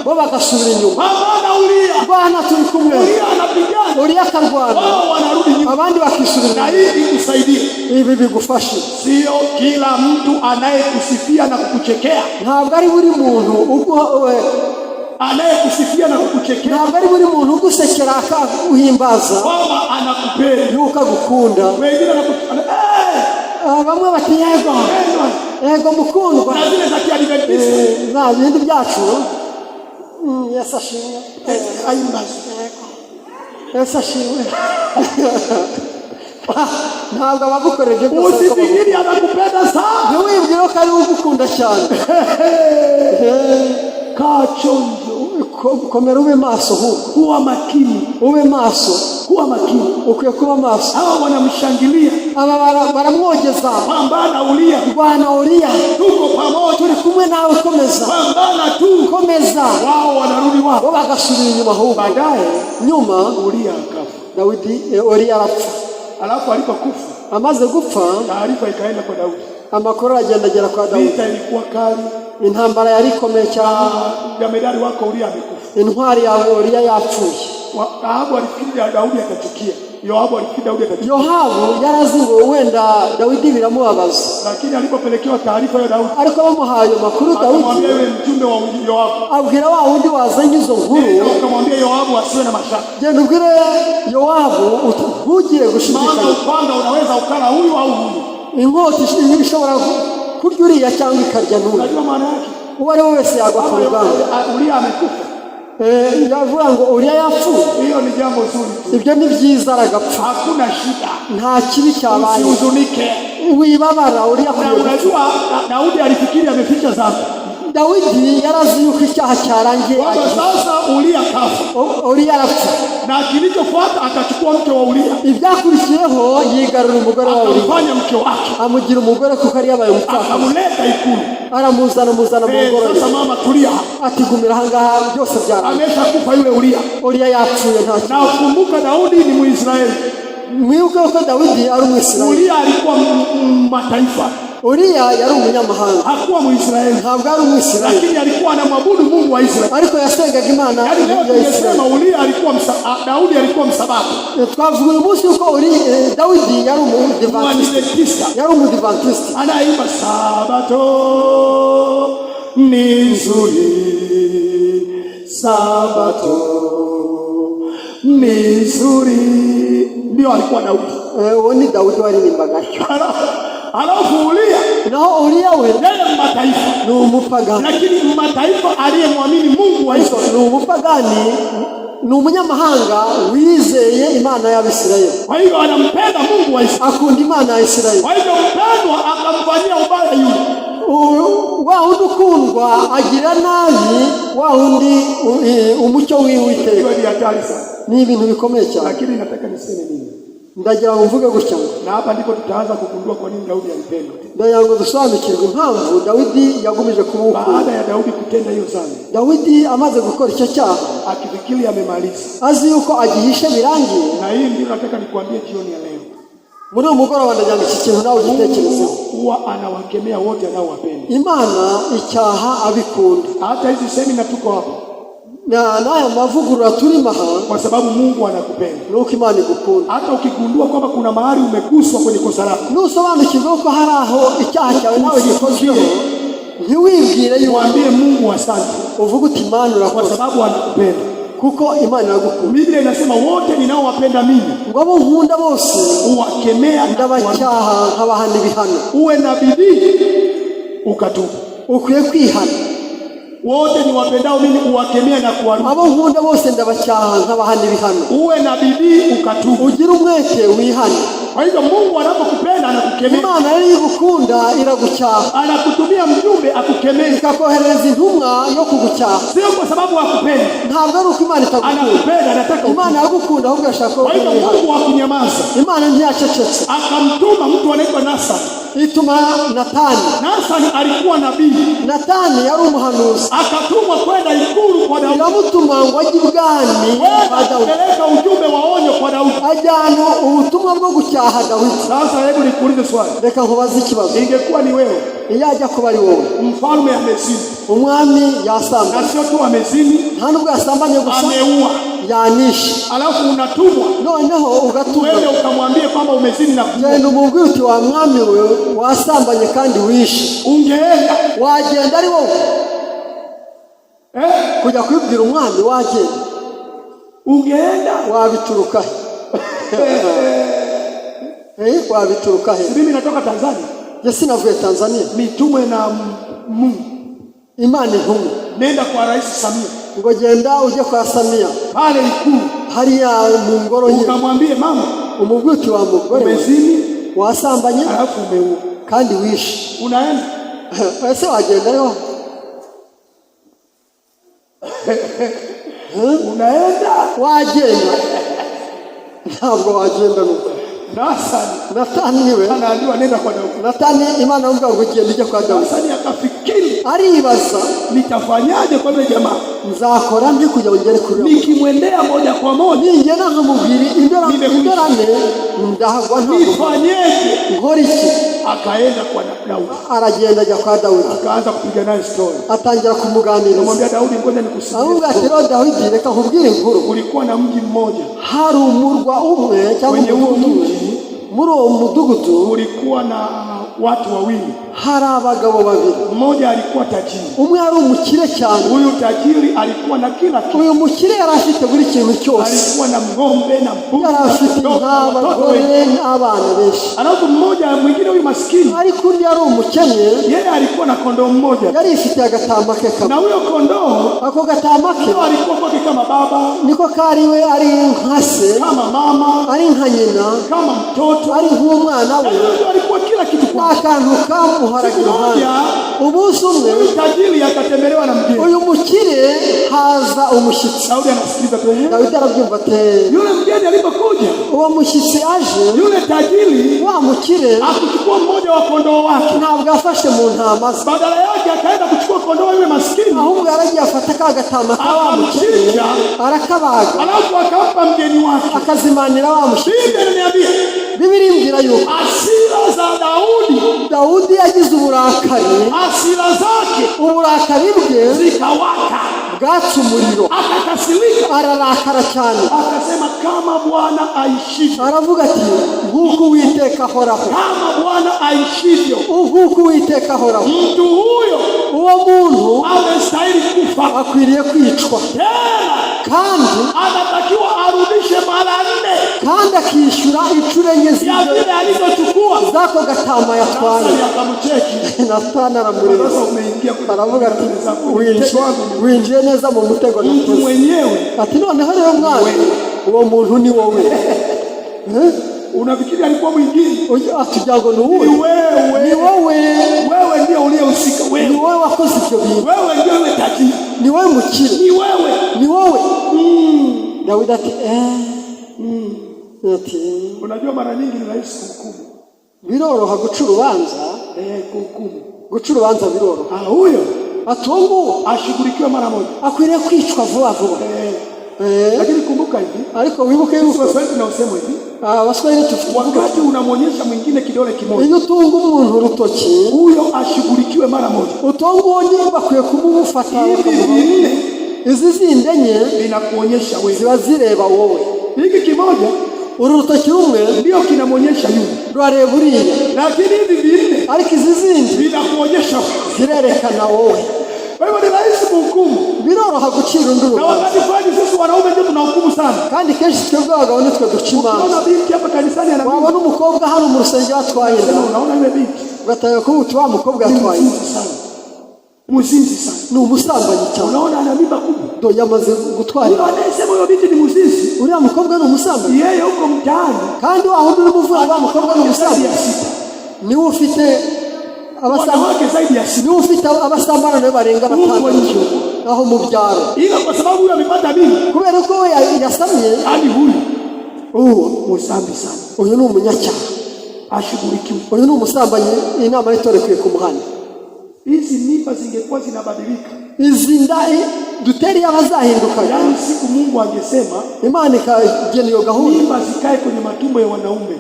bo bagasubira inyuma, pambana Uria, rwana, turi kumwe, Uria anapigana, Uria akarwana, wao wanarudi nyuma, abandi bakisubira. Na hii ikusaidie, ibi bigufashe. Sio kila mtu anayekusifia na kukuchekea, ntabwo ari buri muntu anayekusifia na kukuchekea, ntabwo ari buri muntu ugusekera akaguhimbaza kwamba anakupenda, yuko agukunda. wengine wanakupenda bamwe bati yego mukundwa, na zile za kiadventista na bindi byacu. Yesu ashimwe, ayimbaza, Yesu ashimwe. Ntabwo abagukoreje byose, usifikiri anakupenda sana, ntiwibwire ko ari ugukunda cyane. Kachonjo, komera, ube maso, kuwa makini, ube maso, kuwa makini, ukwiye kuba maso. Hawa wanamshangilia, aba baramwogeza, pambana Uria, rwana Uria, tuko pamoja, turi kumwe nawe, komeza, pambana tu, komeza. Wao wanarudi bo bagasubira inyuma, ahubwo baadaye nyuma Uria akafa. Dawidi Uria arapfa. Alafu alipokufa, amaze gupfa, taarifa ikaenda kwa Daudi, amakuru agenda kwa Daudi. Vita ilikuwa kali, intambara yari ikomeye cyane, jemedari wako Uria amekufa, intwari yawe Uria yapfuye. Ahabu alifikiri Daudi atachukia. Yoabu alifikiri Daudi atachukia. Yoabu yarazi ngo wenda Daudi biramubabaza. Lakini alipopelekewa taarifa ya Daudi, ariko bamuhaye makuru Daudi, akamwambia yule mjumbe wa Yoabu, abwira wa wundi wazanye izo nkuru, akamwambia Yoabu asiwe na mashaka. Genda ubwire Yoabu utugire gushidikanya. Maana upanga unaweza ukala huyu au huyu. Inkota ishobora kurya uriya cyangwa ikarya n'uyu. Unajua maana yake? Uwo ari we wese yagwa ku rugamba. Uriya amekufa. Yavuga ngo uriya yapfuye. Hiyo ni jambo zuri tu. Ibyo ni byiza aragapfa. Hakuna shida. Nta kibi cyabaye. Usihuzunike. Wibabara uriya kuri. Unajua Daudi alifikiri ameficha dhambi. Daudi yarazi yuko icyaha cyarangiye. Sasa Uria kafa. Uria arapfa. Na kilichofuata akachukua mke wa Uria. Ibyakurikiyeho yigarura umugore wa Uria. Akafanya mke wake. Amugira umugore kuko ari yabaye umutaka. Akamuleta ikulu. Aramuzana mu ngoro. Sasa mama tulia. Atigumira hangaha byose byara. Ameshakufa yule Uria. Uria yapfuye nta kintu. Na ukumbuka Daudi ni Muisraeli. Mwibuke ko Daudi ari Muisraeli. Uria alikuwa mataifa. Uria yari umunyamahanga. Hakuwa Muisraeli. Ntabwo ari Umuisraeli. Lakini alikuwa anamwabudu Mungu wa Israeli. Ariko yasengaga Imana ya Israeli. Uria alikuwa Daudi alikuwa msabato. Twavuga uyu munsi uko Daudi yari umudivantista. Yari umudivantista. Anaimba sabato ni nzuri. Sabato ni nzuri. Ndio alikuwa Daudi. Uwo ni Daudi waririmbaga. Alafu Uria, naho Uria we yeye mataifa ni umupagani, lakini mataifa aliyemwamini Mungu wa Israeli. Ni umupagani, ni umunyamahanga wizeye Imana ya Isirayeli. Kwa hiyo anampenda Mungu wa Israeli, akunda Imana ya Isirayeli. Kwa hiyo mpendwa akamfanyia ubaya yule. Wa undi ukundwa agira nabi wa undi umucyo w'Uwiteka. Hiyo ni hatari sana. Ni ibintu bikomeye cyane. Lakini nataka niseme nini? Ndagira ngo mvuge gutya. Na hapa ndipo tutaanza kugundua kwa nini Daudi alipendwa. Ndagira ngo dusobanukirwe impamvu Daudi yagumije kubuka. Baada ya Daudi kutenda hiyo dhambi, Daudi amaze gukora icyo cyaha, akifikiri amemaliza, azi yuko agihishe birangiye. Na hii ndio nataka nikwambie jioni ya leo. Muri umugoroba ndajyana iki kintu nawe gitekerezo. Huwa anawakemea wote anaowapenda. Imana icyaha abikunda. Hata hizi semina tuko hapa. Na nayo mavugurura turimo aha kwa sababu Mungu anakupenda. Nuko Imana igukunda. Hata ukigundua kwamba kuna mahali umeguswa kwenye kosa lako, nusobanukirwa ko hari aho icyaha cyawe nawe gikozweho, ntiwibwire yuambie Mungu asante. Uvuga uti Imana urakoze kwa sababu anakupenda. Kuko Imana iragukunda. Biblia inasema wote ninaowapenda mimi, ngo abo nkunda bose uwakemea ndabacyaha nkabahana ibihano. Uwe na bidii ukatubu. Ukwiye kwihana. Wote ni wapendao mimi uwakemea na kuwarudia. Abo nkunda bose ndabacyaha nkabahana ibihano. Uwe na bidii ukatubu. Ugira umwete wihane. Kwa hiyo Mungu anapokupenda anakukemea. Imana yari igukunda iragucyaha. Anakutumia mjumbe akukemee. Ikakohereza intumwa yo kugucyaha. Sio kwa sababu akupenda. Ntabwo ari uko Imana itagukunda. Anakupenda, anataka Imana yagukunda ahubwo ashaka ko. Kwa hiyo Mungu hakunyamaza. Imana ntiyacecetse. Akamtuma mtu anaitwa Nathan. Ituma Nathani. Nathan alikuwa nabii. Nathani yari umuhanuzi. Akatumwa kwenda ikulu kwa Daudi. Yamutuma ngo ajye ibwami kwa Daudi. Peleka ujumbe wa onyo kwa Daudi. Ajyana ubutumwa bwo gucyaha Daudi. Sasa hebu nikuulize swali. Reka nkubaze ikibazo. Ingekuwa ni wewe, iyajya kuba ari wowe, mfalme amezini, umwami yasamba, na sio tu amezini, nta nubwo yasambanye gusa, ameua, yanishe, alafu unatumwa noneho ugatumwa wewe ukamwambie kwamba umezini na kuua. Genda umubwire uti wa mwami we wasambanye kandi wishe. Ungeenda wagenda ari wowe kujya kwibwira umwami? Wagenda ungeenda wabituruka wabituruka he? Mimi natoka Tanzania. Yesi navuye Tanzania. Mitumwe na Mungu. Imana intumwe. Nenda kwa Rais Samia. Ngo genda uje kwa Samia. Pale ikulu. Hariya mu ngoro ye. Ukamwambie mama, umubwire uti wa mugore umezini, wasambanye, alafu umeua kandi wishe. Unaenda? Ese wagenda yo? Unaenda? Wagenda? Ntabwo wagenda nuko. Nathani niwe anaambiwa nenda kwa Daudi. Nathani Imana amubwira ngo genda uje kwa Daudi. Nathani akafikiri aribaza, nitafanyaje kwa yule jamaa? Nzakora ndi kujya ungere kuri nikimwendea moja kwa moja, ningena nkamubwira indorane ndahagwa ntabwo nifanyeje? nkora iki? Akaenda kwa Daudi, aragenda ajya kwa Daudi, akaanza kupiga naye story, atangira kumuganiriza. Akamwambia Daudi, ngoja nikusimulie. Ahubwo ati Daudi, reka nkubwire inkuru. Kulikuwa na mji mmoja, hari umurwa umwe cyangwa umudugudu. Muri uwo mudugudu kulikuwa na watu wawili, hari abagabo babiri. Mmoja alikuwa tajiri, umwe ari umukire cyane. Huyu tajiri alikuwa na kila kitu. Uyu mukire yari afite buri kintu cyose. Alikuwa na ng'ombe na mbuzi, yari afite abagore n'abana benshi. Alafu mmoja mwingine, huyu maskini, ariko undi yari umukene, yeye alikuwa na kondoo mmoja, yari ifite agatama ke kamwe. Na huyo kondoo, ako gatama ke alikuwa kwake kama baba, niko kariwe, ari nkase, kama mama, ari nka nyina, kama mtoto, ari nk'umwana we. Alikuwa kila kitu kwa akantu kamuharagira. Umunsi umwe tajiri akatembelewa na mgeni. Uyu mukire haza umushyitsi. Daudi anasikiliza tu. Daudi arabyumva ate. Yule mgeni alipokuja, uwo mushyitsi aje, yule tajiri wa mukire akuchukua mmoja wa kondoo wake, ntabwo afashe mu ntama ze. Badala yake akaenda kuchukua kondoo yule maskini, ahubwo yaragiye afata ka gatama ka wa mukire, arakabaga, alafu akampa mgeni wake, akazimanira wa mushyitsi. Bibiri imbwira yuko hasira za Daudi yagize uburakari, hasira zake, uburakari bwe zikawaka, bwatse umuriro, akakasirika, ararakara cyane, akasema kama Bwana aishivyo. Aravuga ati nk'uko Uwiteka ahoraho, kama Bwana aishivyo, nk'uko Uwiteka ahoraho, mtu huyo, uwo muntu amestahili kufa, akwiriye kwicwa, kandi anatakiwa arudishe mara 4, kandi akishyura inshuro enye ya vile alizochukua zako gatama yatwaye. Akamcheki Natani aramureba, aravuga ati winjiye neza mu mutego nakoze. Ati noneho rero mwana, uwo muntu ni wowe. Unafikiri alikuwa mwingine? Atugira ngo ni wowe. Ni wowe. Wewe ndio uliyehusika. Ni wewe wakoze ibyo bintu. Wewe ndio wewe tajiri. Ni wewe mukire. Ni wowe. Daudi ati ati unajua mara nyingi ni rahisi kuhukumu. Biroroha guca urubanza, kuhukumu. Guca urubanza biroroha. Huyo atungu ashughulikiwe mara moja, akwiriye kwicwa vuba vuba. Lakini kumbuka hivi, ariko wibuke yuko Waswahili tunasema hivi, Waswahili tuvuga, wakati unamonyesha mwingine kidole kimoja, iyo utunga umuntu urutoki, huyo ashughulikiwe mara moja. Utunga undi bakwiye kumufata. Izi zindi enye inakuonyesha wewe, ziba zireba wowe. Hiki kimoja urutoki rumwe ndio kinamonyesha yule, rwareba uriya, lakini hivi vinne ariko izi zindi vinakuonyesha zirerekana wowe. Kwa hivyo ni rahisi kuhukumu, biroroha gucira undi urubanza. Na wakati fulani sisi wanaume ndio tunahukumu sana, kandi kenshi twebwe abagabo nitwe duca imanza. Unaona binti hapa kanisani anabii, wabona umukobwa hano mu rusengero atwaye inda, unaona yule binti ugatanga ko uti wa mukobwa atwaye muzinzi sana, ni umusambanyi cyane, unaona ana mimba kubwa, do yamaze gutwara. Anasema huyo binti ni muzinzi, uriya mukobwa ni umusambanyi, yeye huko mtaani, kandi wa hundi umuvuga wa mukobwa ni umusambanyi. Ni ufite wanawake zaidi ya 6, ni ufite abasambana nawe barenga 5 aho mu byaro, ila kwa sababu huyo amepata mimba, kubera ko yasamye, hadi huyu musambi sana, uyu ni umunyacyaha, ashughulikiwe. Uyu ni umusambanyi, inama y'itorekwe ku muhanda. Hizi mimba zingekuwa zinabadilika, izi ndai duteri abazahinduka, yani siku Mungu angesema Imana ikagena iyo gahunda, mimba zikae kwenye matumbo ya wanaume,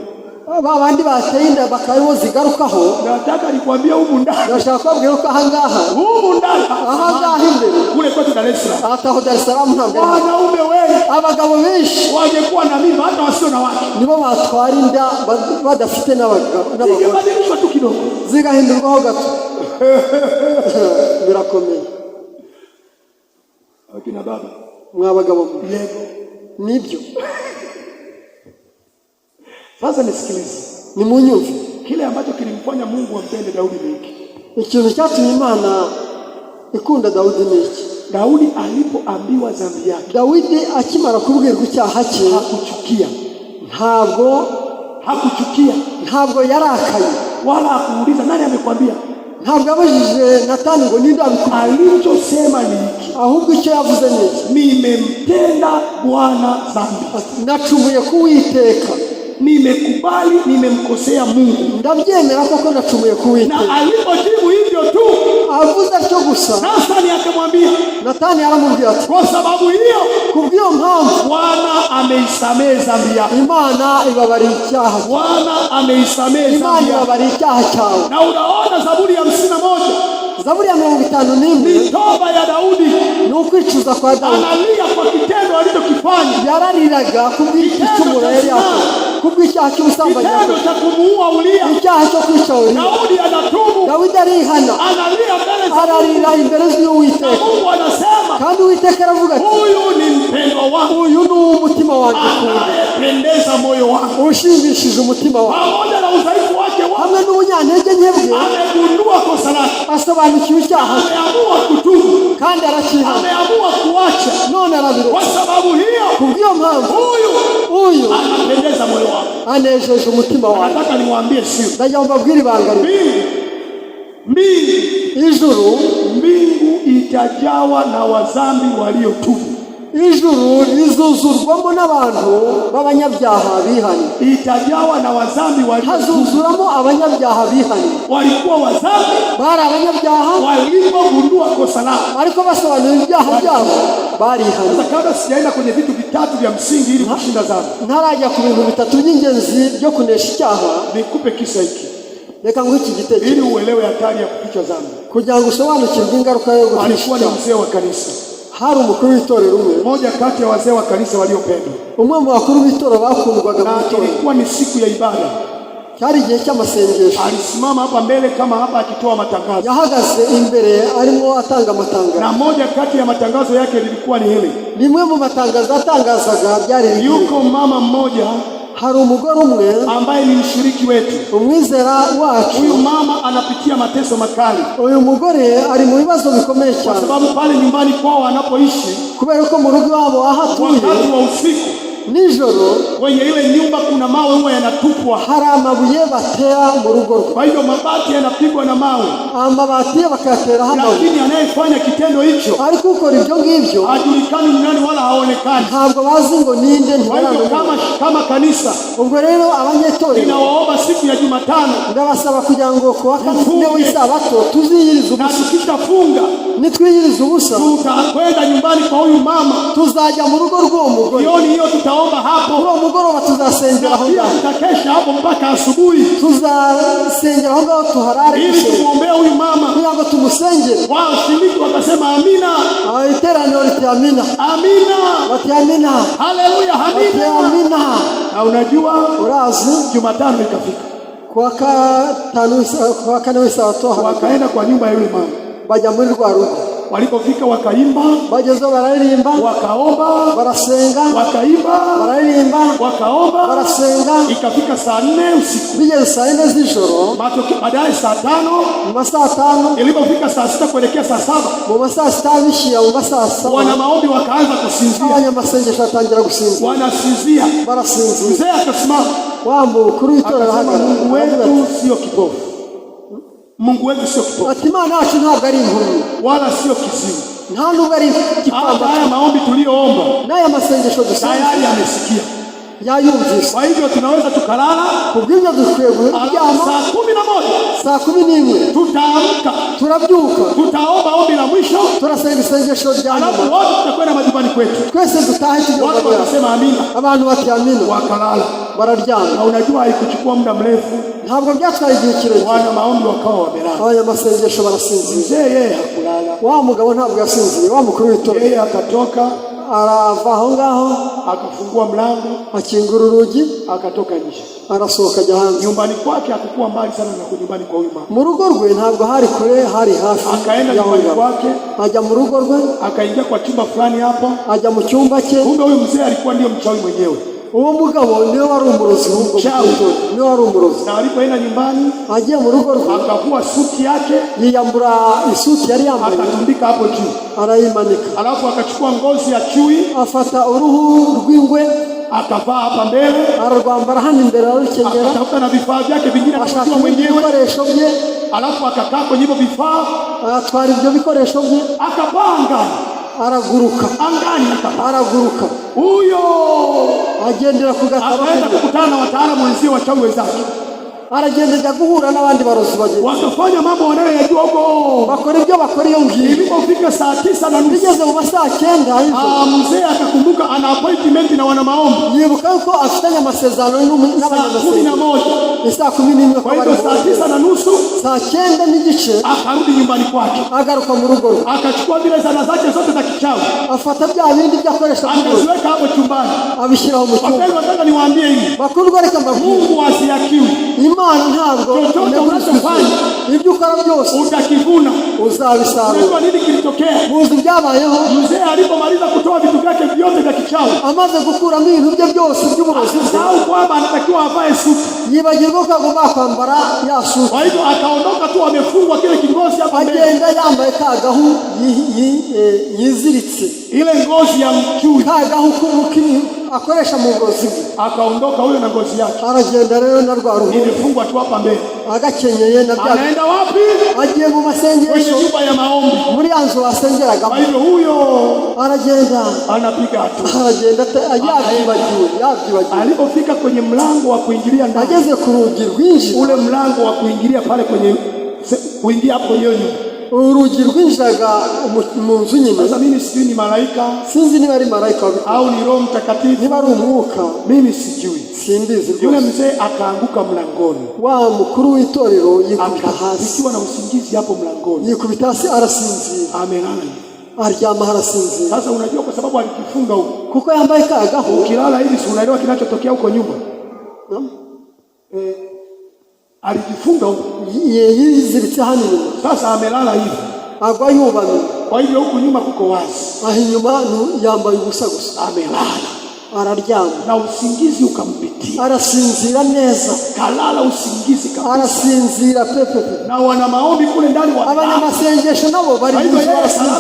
abandi bateye inda bakayo zigarukaho. Nataka nikwambie huko ndani, ndashaka kubwira ko ahangaha huko ndani, ahangaha imbere kule kwetu Dar es Salaam, ataho Dar es Salaam ntabwo wanaume wengi, abagabo benshi wangekuwa na mimba hata wasio na wake, nibo batwara inda badafite n'abagabo, ingebadilishwa tu kidogo, zigahindurwaho gato. Birakomeye. Akina baba mwabagabo yego nibyo. Sasa nisikilize, ni munyumve kile ambacho kilimfanya Mungu ampende Daudi ni hiki. Ikintu cyatumye Imana ikunda Daudi ni iki. Daudi alipoambiwa dhambi yake, Daudi akimara kubwirwa icyaha cye, hakuchukia, ntabwo yarakaye, wala hakuuliza nani amekwambia, ntabwo abajije Natani ngo ninde abikubwiye. Alichosema ni hiki, ahubwo icyo yavuze ni iki: nimemtenda Bwana dhambi, nacumuye ku Uwiteka, nimekubali nimemkosea Mungu, ndabyemera koko nacumuye ku Uwiteka. Na alipojibu hivyo tu, avuze atyo gusa, Nathani akamwambia, Nathani aramubwira ati, kwa sababu hiyo, kubw'iyo mpamvu Bwana ameisamehe dhambi yako. Imana ibabariye icyaha, Bwana ameisamehe Imana dhambi yako. ibabariye icyaha cyawe. Na unaona Zaburi ya 51, Zaburi ya 51 ni toba ya Daudi, ni ukwicuza kwa Dawidi. analia kwa kitendo alichokifanya, Yarariraga kubw'igicumuro yari yakoze, kubw'icyaha cy'ubusambanyi kitendo yakoze, cha kumuua Uria. icyaha cyo kwica Uriya. Daudi anatubu, Dawidi arihana, analia mbele za ararira imbere y'Uwiteka, Mungu. Anasema, kandi Uwiteka aravuga ati, huyu ni mpendwa wangu, uyu ni umutima wanjye ukunda, anayependeza moyo wangu. ushimishije umutima wanjye. Pamoja na udhaifu wake wote, Hamwe n'ubunyantege nke bwe, amegundua kosa lake, asobanukiwe icyaha cye, ameamua kutubu, kandi arakihana, ameamua kuacha. none arabireka. Kwa sababu hiyo, Kubw'iyo mpamvu huyu uyu anapendeza moyo wangu. anejeje umutima wanjye. Nataka niwaambie siri, Ndagira ngo mbabwire ibanga rimwe. mbingu itajawa na wazambi waliotubu. Ijuru rizuzurwamo n'abantu b'abanyabyaha bihanye. Itajawa na wazambi waliotubu. Hazuzuramo abanyabyaha bihanye. Walikuwa wazambi, Bari abanyabyaha, walipogundua kosa lao, ariko basobanura ibyaha byabo barihanye. sasa kabla sijaenda kwenye vitu vitatu vya msingi ili kushinda dhambi, Ntarajya ku bintu bitatu by'ingenzi byo kunesha icyaha, nikupe kisa hiki reka nguhe iki gitekerezo ili uelewe hatari ya kuficha dhambi. kugira ngo usobanukirwe ingaruka yo gunesha Alikuwa ni icyaha. mzee wa kanisa, Hari umukuru w'itorero umwe, mmoja kati ya wazee wa kanisa waliopendwa, umwe mu bakuru b'itorero bakundwaga mu na itorero. ilikuwa ni siku ya ibada. Cyari igihe cy'amasengesho. Alisimama hapa mbele kama hapa akitoa matangazo, Yahagaze imbere arimo atanga amatangazo. na moja kati ya matangazo yake lilikuwa ni hili. Rimwe mu matangazo atangazaga byari ibi: Yuko mama mmoja hari umugore umwe, ambaye ni mshiriki wetu. umwizera wacu. Huyu mama anapitia mateso makali, Uyu mugore ari mu bibazo bikomeye kwa cyane, sababu pale nyumbani kwao wanapoishi, kubera ko mu rugo iwabo aho atuye wakati wa usiku, nijoro kwenye ile nyumba kuna mawe huwa yanatupwa. hari amabuye batera mu rugo rwe, Kwa hivyo mabati yanapigwa na mawe, amabati ye bakayateraho amabuye. lakini anayefanya kitendo hicho Ariko ukora ibyo ngibyo hajulikani ni nani wala haonekani. ntabwo bazi ngo ninde, Kwa hivyo ntibaramenya. kama kanisa Ubwo rero abanyetorero ninawaomba siku ya Jumatano, ndabasaba kugira ngo ku wa kane w'isabato tuziyirize na ubusa. tukishafunga Nitwiyirize ubusa tutakwenda nyumbani kwa huyu mama. tuzajya mu rugo rw'uwo mugore. Jioni hiyo tutaomba Kuri hapo, uwo mugoroba tuzasengera na aho pia ngaho, tutakesha hapo mpaka asubuhi, tuzasengera aho ngaho tuharare ili gusenga, kumwombea huyu mama. kugira ngo tumusengere. Washiriki wakasema amina, Iteraniro riti amina, amina, bati amina, haleluya, bati amina. amina. Na unajua Urazi Jumatano ikafika, ku wa kane w'isabato wakaenda kwa nyumba ya yule mama. bajya muri rwa rugo. Walipofika wakaimba, Bagezeho bararirimba, wakaomba, barasenga, wakaimba, bararirimba, wakaomba. barasenga. Ikafika saa 4 usiku, Bigeze saa 4 z'ijoro, baadaye saa 5, mu masaa 5, ilipofika saa 6 kuelekea saa 7, mu masaa 6 bishyira mu masaa 7, wana maombi wakaanza kusinzia, abanyamasengesho batangira gusinzira, wanasinzia. barasinzira. Mzee akasimama Wa mukuru w'itorero akasema, Mungu wetu sio kipofu, Mungu wetu sio kipofu ati Imana yacu ntabwo ari impumyi, wala sio kiziwi. nta nubwo ari Hata igipamba. haya maombi tuliyoomba N'aya masengesho dusenga tayari amesikia. yayumvise. Kwa hivyo tunaweza tukalala, Kubw'ibyo dukwiye alafu kuryama saa 11 saa 11 tutaamka, turabyuka, tutaomba ombi la mwisho, turasenga isengesho rya alafu nyuma, wote tutakwenda majumbani kwetu. twese dutahe tujya mu Watu mago yacu. wakasema amina, Abantu bati amina, wakalala. bararyama. Na unajua haikuchukua muda mrefu, Ntabwo byatwaye igihe kirekire, wana maombi wakawa wamelala. abanyamasengesho barasinzira. Mzee yeye hakulala, Wa mugabo ntabwo yasinziriye, wa mukuru w'itorero yeye akatoka arava aho ngaho, akafungua mlango akingura urugi, akatoka nje. arasohoka ajya hanze. Nyumbani kwake hakukuwa mbali sana na nyumbani kwa huyu mama. Mu rugo rwe ntabwo hari kure, hari hafi. Akaenda y'aho nyumbani ngaho. kwake, Ajya mu rugo rwe, akaingia kwa chumba fulani hapo. ajya mu cyumba cye. Kumbe huyu mzee alikuwa ndio mchawi mwenyewe. Uwo mugabo niwe wari umurozi w'ubwo bw'itorero, niwe wari umurozi. Na alipoenda nyumbani, Agiye mu rugo rwe, akavua suti yake, yiyambura isuti yari yambaye, akatundika hapo juu, arayimanika. alafu akachukua ngozi ya chui, Afata uruhu rw'ingwe, akavaa hapa mbele, ararwambara hano imbere, ararukenyera, akatafuta na vifaa vyake vingine ashaka akachukua mwenyewe, ibikoresho bye, alafu akakaa kwenye hivyo vifaa, atwara ibyo bikoresho bye, akapanga araguruka, angani, araguruka, huyo agendera ku gatabo akaenda ke, kukutana na wataalamu wenzio, wachawi wenzake. aragenda ajya guhura n'abandi barozi bagenzi, wakafanya mambo wanayoyajua huko, bakora ibyo bakora iyo ngiyo. Ilipofika saa 9:30 bigeze mu masaa 9 hizo, mzee akakumbuka ana appointment na wana maombi, yibuka ko afitanye amasezerano n'abanyamasengesho saa 11. Kwa hiyo saa 9:30 saa 9 n'igice akarudi nyumbani kwake, agaruka mu rugo, akachukua zile zana zake zote za kichawi, afata bya bindi byakoresha akaziweka hapo chumbani, abishyiraho mu cyumba. Wapendwa, nataka niwaambie hivi, bakundwa, reka mbabwire, Mungu asiakiwi. Imana ntabwo chochote unachofanya ibyo ukora byose utakivuna, uzabisarura. Unajua nini kilitokea? Muzi byabayeho, mzee alipomaliza kutoa vitu vyake vyote vya kichawi, amaze gukuramo ibintu bye byose by'uburozi, akasahau kwamba anatakiwa avae suti, yibagirwa ko agomba kwambara ya suti. Kwa hivyo akaondoka tu amefungwa kile kingozi hapo mbele, agenda yambaye kagahu yiziritse, ile ngozi ya mchui, kagahu k'umukini akoresha mu burozi bwe. Akaondoka huyo na ngozi yake, aragenda rero na rwa ruhu imefungwa tu hapa mbele, agakenyeye na bya. anaenda wapi? agiye mu masengesho, kwenye nyumba ya maombi, muri yanzu basengeraga. Kwa hivyo huyo aragenda anapiga tu, aragenda yabyibagiwe. Alipofika kwenye mlango wa kuingilia ndani, ageze ku rugi rwinjira, ule mlango wa kuingilia pale kwenye kuingia hapo hiyo nyumba, urugi rwinjiraga mu nzu nyine. Sasa mimi sijui ni malaika, sinzi niba ari malaika au ni Roho Mtakatifu, niba ari umwuka, mimi sijui, simbizi. Yule mzee akaanguka mlangoni, wa mukuru w'itorero yikubita hasi, akiwa na usingizi hapo mlangoni, yikubita hasi arasinzira, amelala, aryama arasinzira. Sasa unajua kwa sababu alikifunga huko, kuko yambaye kagahu, ukilala hivi si unaelewa kinachotokea huko nyuma. Alijifunga huko, yiziritse hano nyuma. Sasa amelala hivi, agwa yubamye. Kwa hivyo huko nyuma kuko wazi, aho inyuma yambaye ubusa gusa, amelala, araryama na usingizi ukampitia, arasinzira neza, kalala usingizi kabisa, arasinzira pepe. na wana maombi kule ndani abanyamasengesho nabo bari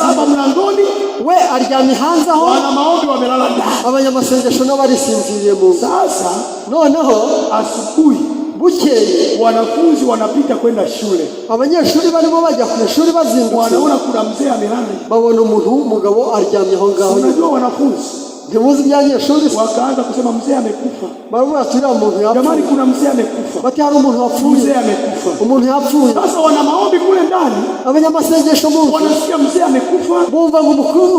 hapa mlangoni, we aryamye hanze aho, wana maombi wamelala ndani, abanyamasengesho nabo barisinziriye mu. Sasa noneho asubuhi bukeye wanafunzi wanapita kwenda shule, abanyeshuri barimo bajya ku ishuri bazindutse, wanaona kuna mzee amelala, babona umugabo aryamye aho ngaho. Unajua wanafunzi ntimuzi ibyanyeshuri, wakaanza kusema mzee amekufa, baravuga ati uriya muntu yapfuye. Jamani, kuna mzee amekufa, bati hari umuntu wapfuye, mzee amekufa, umuntu yapfuye. Sasa wana maombi kule ndani, abanyamasengesho mu wanasikia mzee amekufa, bumva ngo umuntu yapfuye,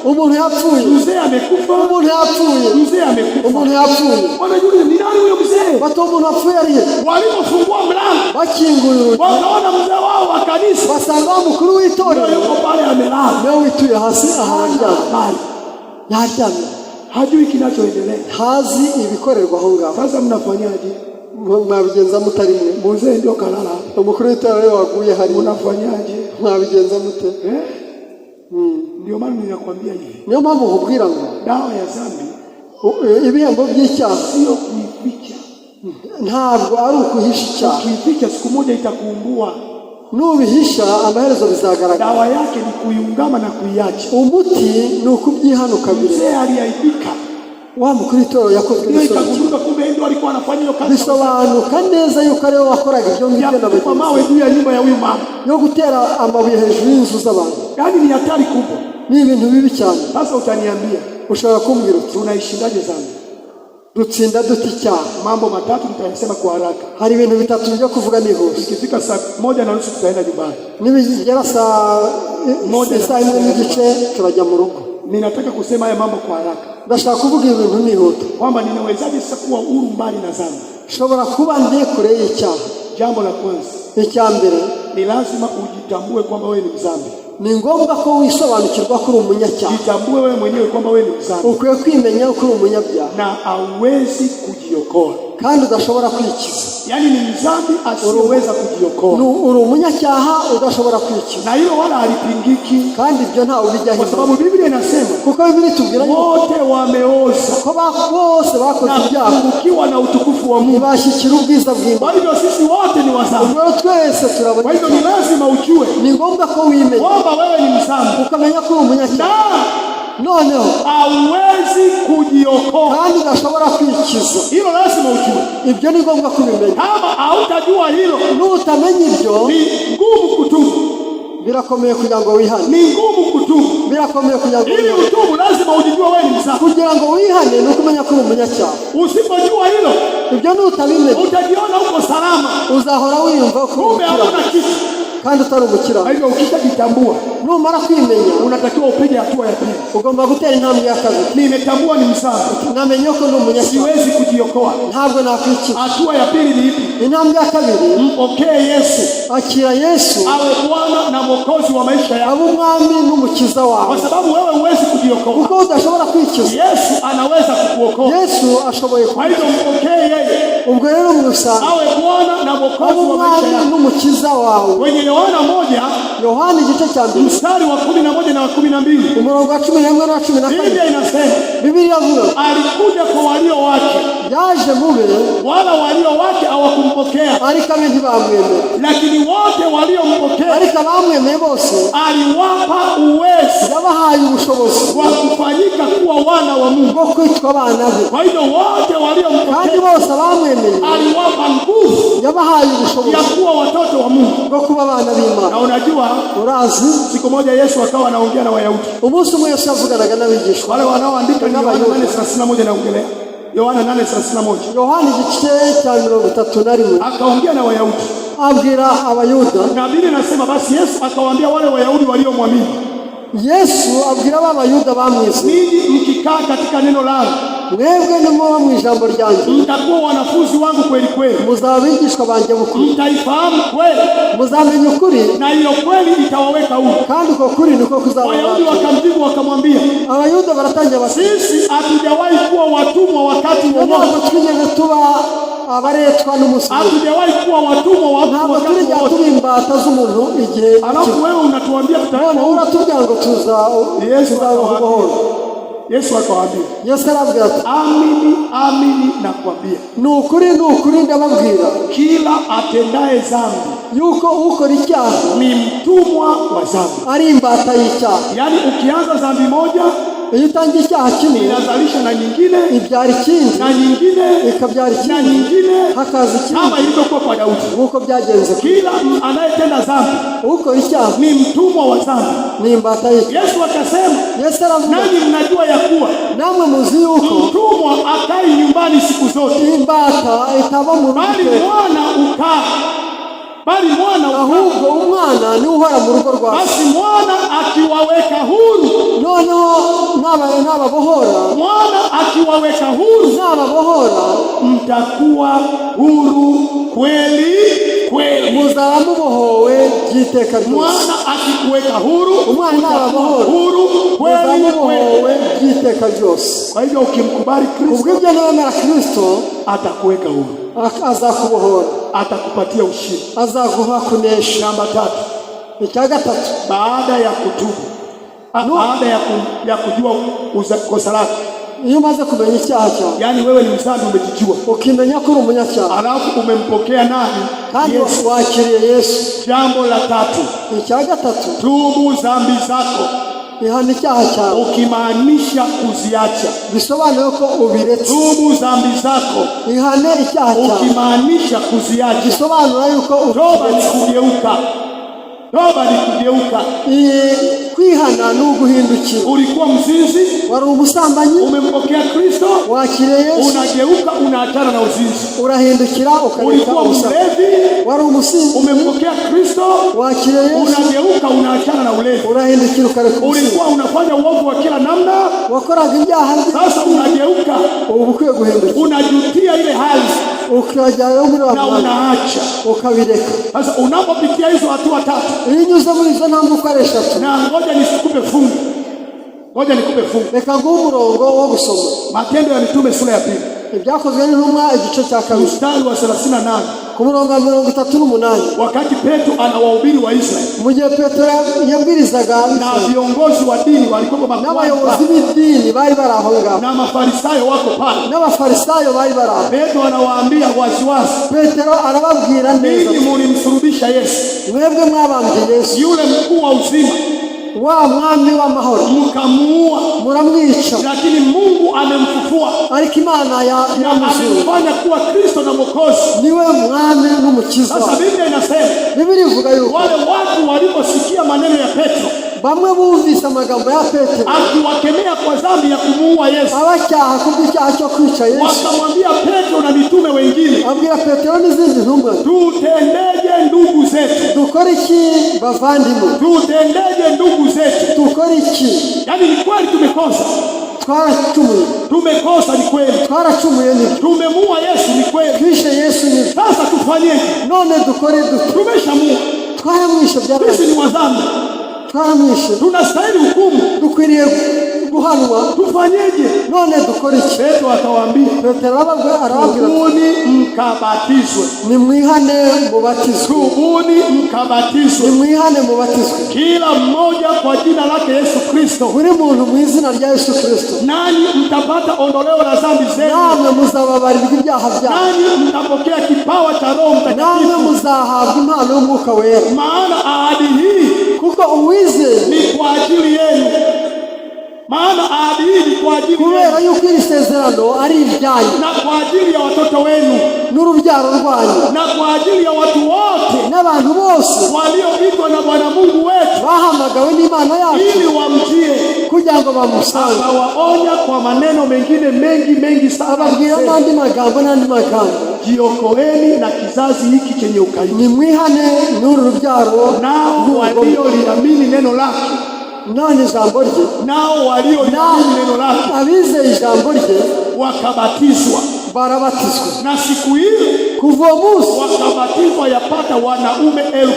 umuntu yapfuye, mzee amekufa, umuntu yapfuye, mzee amekufa, umuntu yapfuye. Wanajua ni nani huyo mzee? Bati umuntu yapfuye ariye. Walipofungua mlango, bakinguye urugi, wakaona mzee wao wa kanisa, basanga mukuru w'itorero yuko pale amelala, nawe wituye hasi aharyamye, yaryamye, hajui kinachoendelea, hazi ibikorerwa aho ngaho. Sasa mnafanyaje? mwabigenza mutari mwe? Mzee ndio kalala, umukuru w'itorero waguye hari, unafanyaje? mwabigenza mute? Ndio maana ninakwambia hivi, niyo mpamvu nkubwira ngo dawa ya dhambi, ibihembo by'icyaha sio kuificha, ntabwo ari ukuhisha icyaha. Kuificha siku moja itakuumbua, nubihisha amaherezo bizagaragara. Dawa yake ni kuiungama na kuiacha. Umuti ni ukubyihanuka bire. Mzee aliaibika, wa mukuru w'itorero yakozwe n'isoni, kumbe ndio alikuwa anafanya hiyo kazi. bisobanuka neza yuko ariwe wakoraga ibyo ngibyo na mawe juu ya nyumba ya huyu mama, yo gutera amabuye hejuru y'inzu z'abantu. Yaani ni hatari kubwa, ni ibintu bibi cyane. Sasa utaniambia, ushobora kumbwira tunaishindaje dhambi? Dutsinda duti icyaha. Mambo matatu tutayasema kwa haraka. Hari ibintu bitatu byo kuvuga nihuse. Ikifika saa 1:30 tutaenda nyumbani. Nibigera saa 1:30 turajya mu rugo. Ninataka kusema haya mambo kwa haraka. Ndashaka kuvuga ibintu nihuta, kwamba ninawezaje sasa kuwa huru mbali na dhambi. Shobora kuba ndi kure y'icyaha. Jambo la kwanza, icyambere, ni lazima ujitambue kwamba wewe ni mdhambi. Ni ngombwa ko wisobanukirwa ko uri umunyacyaha. Jitambue wewe mwenyewe kwamba wewe ni mdhambi. Ukwiye kwimenya ko uri umunyabyaha, na hauwezi kujiokoa, kandi udashobora kwikiza. Yaani ni mdhambi asiyeweza kujiokoa. Uri umunyacyaha udashobora kwikiza, na hilo wala halipingiki, kandi ibyo nta ubijyaho, kwa sababu Biblia inasema kuko Biblia itubwira wote wameoza, ko bose bakoze ibyaha kupungukiwa na utukufu wa Mungu, bashyikira ubwiza bw'Imana. Kwa hivyo sisi wote ni wadhambi, twese turabona. Kwa hivyo ni lazima ujue, ni ngombwa ko wimenya kwamba wewe ni mdhambi, ukamenya ko uri umunyacyaha. Noneho hauwezi kujiokoa, kandi udashobora kwikiza. Hilo lazima ujue. Ibyo ni ngombwa kubimenya. Kama hautajua hilo, nutamenya ibyo, ni ngumu kutubu. birakomeye kugira ngo wihane, ni ngumu kutubu. birakomeye kugira ngo Ili utubu lazima ujijue wewe ni msafi. kugira ngo wihane ni ukumenya ko umunyacyaha. Usipojua hilo, ibyo nutabimenya utajiona uko salama, uzahora wiyumva ko kumbe hakuna kitu. kandi utari umukira. Kwa hivyo ukishajitambua, numara kwimenya, unatakiwa upige hatua ya pili. ugomba gutera intambwe ya kabiri. Nimetambua ni msafi, namenye ko ndi umunyacyaha, siwezi kujiokoa. ntabwo nakwikira. Hatua ya pili ni ipi? intambwe ya kabiri, Mpokee Yesu akira Yesu awe Bwana na Mwokozi wa maisha yako, abe umwami n'umukiza kwa wawe, sababu wewe huwezi kujiokoa. kuko udashobora kwikiza. Yesu anaweza kukuokoa. Yesu ashoboye Kwa hivyo mpokee yeye ubwo rero musanga awe Bwana na abe Mwokozi wa maisha umwami yako. n'umukiza wawe. Kwenye Yohana 1 Yohana igice cya mbere mstari wa 11 na wa 12, umurongo wa 11 na 12, Biblia inasema Biblia ivuga alikuja kwa walio wake, yaje mube wala walio wake hawakumpokea, ariko abe ntibamwemera, lakini wote waliompokea ariko abamwemeye bose aliwapa uwezo yabahaye ubushobozi wa kufanyika kuwa wana wa Mungu. bwo kwitwa abana be. Kwa hivyo wote kandi waliompokea bose abamwemeye aliwapa nguvu yabahaye ya ubushobozi kuwa watoto wa Mungu. bwo kuba abana b'Imana. Na unajua, urazi siku moja Yesu akawa anaongea na Wayahudi, umunsi umwe Yesu yavuganaga n'abigishwa wale wanaoandika ni Yohana 8:31 naongelea Yohana 8:31. Yohana igice cya 31 Akaongea na Wayahudi, abwira abayuda. na Biblia inasema basi Yesu akawaambia wale Wayahudi waliomwamini, Yesu abwira b'abayuda bamwise, ninyi mkikaa katika neno langu mwebwe nimuba mu ijambo ryanjye, mtakuwa wanafunzi wangu kweli kweli, muzaba abigishwa banjye b'ukuri, mtaifahamu kweli muzamenya ukuri, na hiyo kweli itawaweka huru. kandi uko kuri niko kuzababata. Wayahudi wakamjibu wakamwambia, abayuda baratangira bati, sisi hatujawahi kuwa watumwa wakati wowote, ntabwo twigeze tuba abaretwa n'umusubizo, hatujawahi kuwa watumwa ntabwo wakati twigeze wowote. tuba imbata z'umuntu igihe Alafu wewe unatuambia none tutakuwa huru. uratubwira ngo tuzabaho. Yesu akawaambia, Yesu arabwira ati, amini amini nakwambia, ni ukuri ndababwira kila atendaye dhambi yuko ukora icyaha ni mtumwa wa dhambi. ari imbata y'icyaha. Yaani ukianza dhambi moja iyo utangiye icyaha kimwe inazalisha na nyingine ibyara ikindi, na nyingine ikabyara na ikindi, nyingine, hakaza ikindi, kama ilivyokuwa kwa Daudi. nk'uko byagenze. Kila anayetenda dhambi ukora icyaha ni mtumwa wa dhambi. ni imbata y'icyaha. Yesu akasema, Yesu aravuga, nanyi mnajua ya kuwa namwe muzi yuko mtumwa akai nyumbani siku zote, imbata itaba mu bali rugo, mwana ukaa, bali mwana ukaa. ahubwo umwana niwe uhora mu rugo rwawe. Basi mwana akiwaweka huru, noneho n'ababohora, mwana akiwaweka huru, n'ababohora mtakuwa huru kweli kweli. muzaba mubohowe by'iteka ryose. Mwana akikuweka huru, umwana n'ababohora huru muzaba kweli mubohowe kweli. by'iteka ryose. Kwa hivyo ukimkubali Kristo ubw'ibyo niwemera Kristo atakuweka huru, azakubohora, atakupatia ushindi. azaguha kunesha. Namba 3, icya gatatu, baada ya kutubu, baada ya kujua kosa lako, iyo umaze kumenya icyaha cyawe, yani wewe ni mzambi, umejijua, ukimenya ko uri umunyacyaha, alafu umempokea nani? kandi Yesu. wakiriye Yesu. Jambo la 3, icya gatatu, tubu dhambi zako, ihana icyaha cyawe, ukimaanisha kuziacha. bisobanuye ko ubiretse. Tubu dhambi zako, ihane icyaha cyawe, ukimaanisha kuziacha. bisobanura yuko Toba ni kugeuka, toba ni kugeuka. kwihana ni uguhindukira. Ulikuwa mzinzi, wari umusambanyi, umempokea Kristo, wakiriye Yesu, unageuka, unaachana na uzinzi. urahindukira ukareka Ulikuwa ubusambanyi. mlevi, wari umusinzi, umempokea Kristo, wakiriye Yesu, unageuka, unaachana na ulevi. urahindukira ukareka ubusinzi. Ulikuwa unafanya uovu wa kila namna, wakoraga ibyaha bye, sasa unageuka, ubu ukwiye guhindukira, unajutia ile hali ukajyayo muri na abantu unaacha. ukabireka. Sasa unapopitia hizo hatua 3, iyo unyuze muri izo ntambwe uko ari 3, na ngoja nikupe fungu, ngoja nikupe fungu. reka nguhe umurongo wo gusoma Matendo ya Mitume sura ya 2 ibyakozwe n'intumwa igice cya 2 mstari wa 38, ku murongo wa 38. wakati Petro anawahubiri wa Israeli mu gihe Petero yabwirizaga na viongozi wa dini walikuwa n'abayobozi b'idini bari bari aho ngaho, na Mafarisayo wako pale, n'abafarisayo bari bari aho, Petro anawaambia waziwazi, Petero arababwira neza, ninyi mlimsulubisha Yesu, mwebwe mwabambye Yesu, yule mkuu wa uzima, wa mwami w'amahoro mkamuua, muramwica, lakini Mungu amemfufua, ariko Imana amemfanya kuwa Kristo na Mwokozi, niwe mwami n'umukiza. Sasa Biblia inasema, Biblia ivuga yuko wale watu waliposikia maneno ya Petro, bamwe bumvise amagambo ya Petero akiwakemea kwa dhambi ya kumuua Yesu, abacyaha kubw'icyaha cyo kwica Yesu, wakamwambia Petro na mitume wengine, abwira Petero n'izindi ntumwa, tutendeje ndugu zetu? Dukore iki bavandimwe? Tutendeje ndugu zetu? Dukore iki? Yani ni kweli tumekosa, twaracumuye, tumekosa ni kweli, twaracumuye ni tumemuua Yesu ni kweli, twishe Yesu ni. Sasa tufanyeje? None dukore dute? Tumeshamuua, twaramwishe byaraye, sisi ni wadhambi, twaramwishe, tunastahili hukumu, dukwiriye guhanwa, tufanyeje? None dukore iki? Petro akawaambia, Petero arababwira, tubuni mkabatizwe, nimwihane mubatizwe, tubuni mkabatizwe, nimwihane mubatizwe, kila mmoja kwa jina lake Yesu Kristo, buri muntu mu izina rya Yesu Kristo, nanyi mtapata ondoleo la dhambi zenu, namwe muzababarirwa ibyaha byanyu, nanyi mtapokea kipawa cha Roho Mtakatifu, namwe muzahabwa impano y'Umwuka Wera. Maana ahadi hii kuko uwizeye ni kwa ajili yenu, maana ahadi hii ni kwa ajili kubera yuko iri sezerano ari iryanyu, na kwa ajili ya watoto wenu, n'urubyaro rwanyu, na kwa ajili ya watu wote n'abantu bose walioitwa na Bwana Mungu wetu, bahamagawe n'Imana yacu, ili wamjie, kugira ngo bamusange. Akawaonya kwa maneno mengine mengi sana, ababwira n'andi magambo n'andi magambo, jiokoeni na kizazi hiki chenye ukaidi, nimwihane n'uru rubyaro, nao walioliamini neno lake, none ijambo rye, nao walioliamini neno lake, abizeye ijambo rye wakabatizwa, barabatizwa. na siku ile kuva munsi wakabatizwa yapata wanaume 3,000,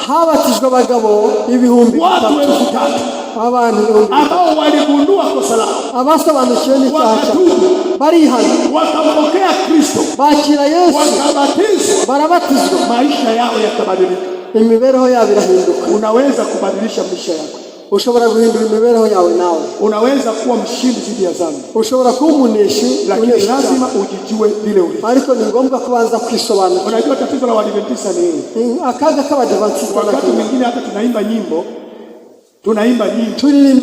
habatijwe abagabo 3,000, watu 3,000 abantu ambao waligundua kosa lao, abasobanukiwe n'icyaha cyabo, barihana, wakampokea Kristo, bakira Yesu, wakabatizwa, barabatizwa, maisha yao yakabadilika. imibereho yabo irahinduka. Unaweza kubadilisha maisha yako, ushobora guhindura imibereho yawe nawe, unaweza kuwa mshindi dhidi ya dhambi, ushobora kuba umuneshi, lakini lazima ujijue vile ulivyo. ariko ni ngombwa kubanza kwisobanura. Unajua tatizo la Waadventista ni nini? Akaga k'Abadventista, wakati mwingine hata tunaimba nyimbo, turirimba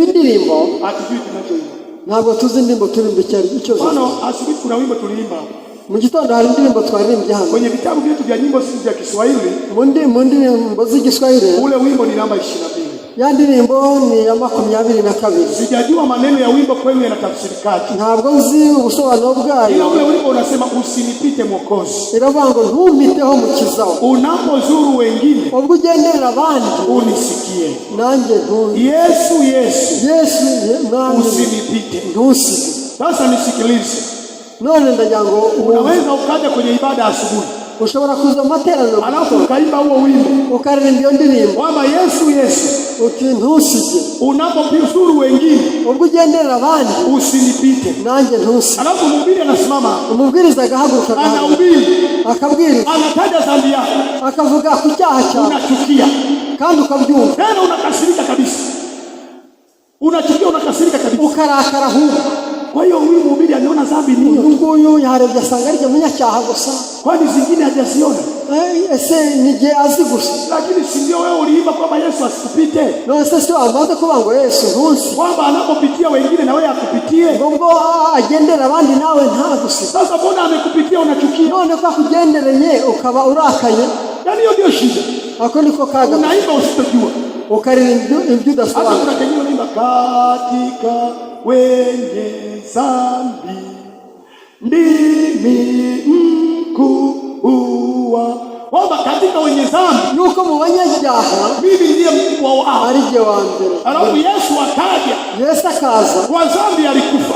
indirimbo, hatujui tunachoimba, ntabwo tuzi indirimbo turirimba icyo zose. Asubuhi kuna wimbo tuliimba, mu gitondo hari indirimbo twaririmbye hano kwenye vitabu vyetu vya nyimbo sisi vya Kiswahili, mu ndirimbo z'igiswahili, ule wimbo ni namba 22. ya ndirimbo ni ya 22. Sijajua maneno ya wimbo kwenu yanatafsirikaje, ntabwo nzi ubusobanuro bwayo, ila ule wimbo unasema usinipite Mwokozi, iravuga ngo ntumpiteho mukiza, unapozuru wengine ubwo ugenderera abandi unisikie, nanjye Yesu usinipite, ntusige. Sasa nisikilize, none ndagira ngo unaweza ukaja kwenye ibada asubuhi, ushobora kuza materaniro, alafu ukaimba huo wimbo, ukaririmba iyo ndirimbo kwamba Yesu uti ntusige, unapozuru wengine ubwo ugenderera abandi usinipite, nanjye ntusige. alafu mhubiri anasimama, umubwiriza agahaguruka, anahubiri, akabwiriza, anataja dhambi yako, akavuga ku cyaha cyawe, unachukia kandi ukabyumva, tena unakasirika kabisa, unachukia, unakasirika kabisa, ukarakara huko. Kwa hiyo huyu mhubiri anaona dhambi ni hiyo, nguyu yarebye asanga ari umunyacyaha gusa, kwani zingine hajaziona? Ese nije azi gusa, lakini si ndio wewe uliimba kwamba Yesu asikupite? No, sasa sio amaze kuba ngo Yesu ntusi, kwamba anapopitia wengine na wewe akupitie, ngo agendera abandi nawe ntagusi. Sasa mbona amekupitia unachukia? None kwa kugendereye ukaba urakaye, yani hiyo ndio shida. Ako niko kaga, unaimba usitojua, ukaririmba ibyo udasobanura. Hata kuna kenyewe unaimba katika wenye dhambi ndimi mkuu kwamba katika wenye dhambi yuko mu banyabyaha mimi ndiye mkubwa wao, ari je wa mbere. Alafu Yesu akaja, Yesu akaza, kwa dhambi alikufa,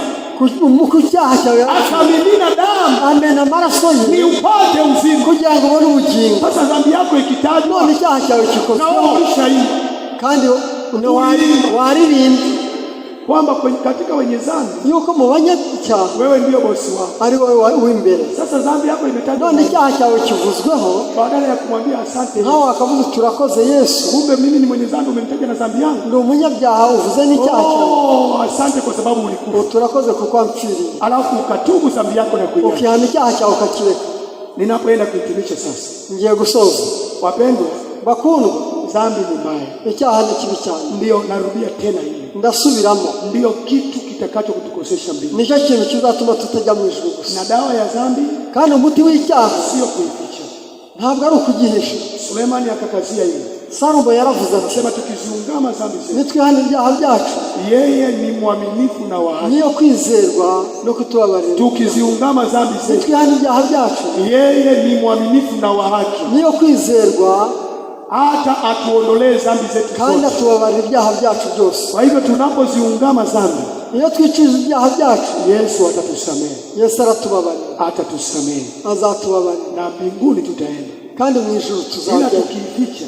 ku cyaha cyawe akamimina damu, amena amaraso ye ni upate uzima, kugira ngo ubone ubugingo. Sasa dhambi yako ikitajwa, none icyaha cyawe kikozwe, na wewe ulishaimba kandi waririmbye kwamba katika wenye dhambi yuko mu banyabyaha wewe ndio bosi wao, ari wewe w'imbere. Sasa dhambi yako imetajwa, none icyaha cyawe kivuzweho, badala ya kumwambia asante hao akavuga turakoze Yesu, kumbe mimi ni mwenye dhambi, umemtaja na dhambi yangu, ndio umunyabyaha uvuze n'icyaha cyawe. Asante kwa sababu ulikufa, turakoze kuko ampfiriye, alafu ukatubu dhambi yako na kuiacha, ukihana icyaha cyawe ukakireka. Ninapoenda kuhitimisha sasa, ngiye gusoza, wapendwa, bakundwa, dhambi ni mbaya. Icyaha ni kibi cyane. Ndio narudia tena hili. Ndasubiramo. Ndio kitu kitakacho kutukosesha mbingu. Nicyo kintu kizatuma tutajya mu ijuru gusa. Na dawa ya dhambi kandi umuti w'icyaha sio kuificha. Ntabwo ari ukugihisha. Sulemani akakazia hili. Salomo yaravuze ati sema tukiziungama dhambi zetu nitwihana ibyaha byacu yeye ni mwaminifu na wa haki. Niyo kwizerwa no kutubabarira. Tukiziungama dhambi zetu nitwihana ibyaha byacu yeye ni mwaminifu na wa haki. Niyo kwizerwa hata atuondolee dhambi zetu kandi atubabarira ibyaha byacu byose. Kwa hivyo tunapoziungama dhambi iyo twicuza ibyaha byacu Yesu atatusamehe. Yesu aratubabarira. Atatusamehe. Azatubabarira. Na mbinguni tutaenda. Kandi mu ijuru tuzajya. Tukificha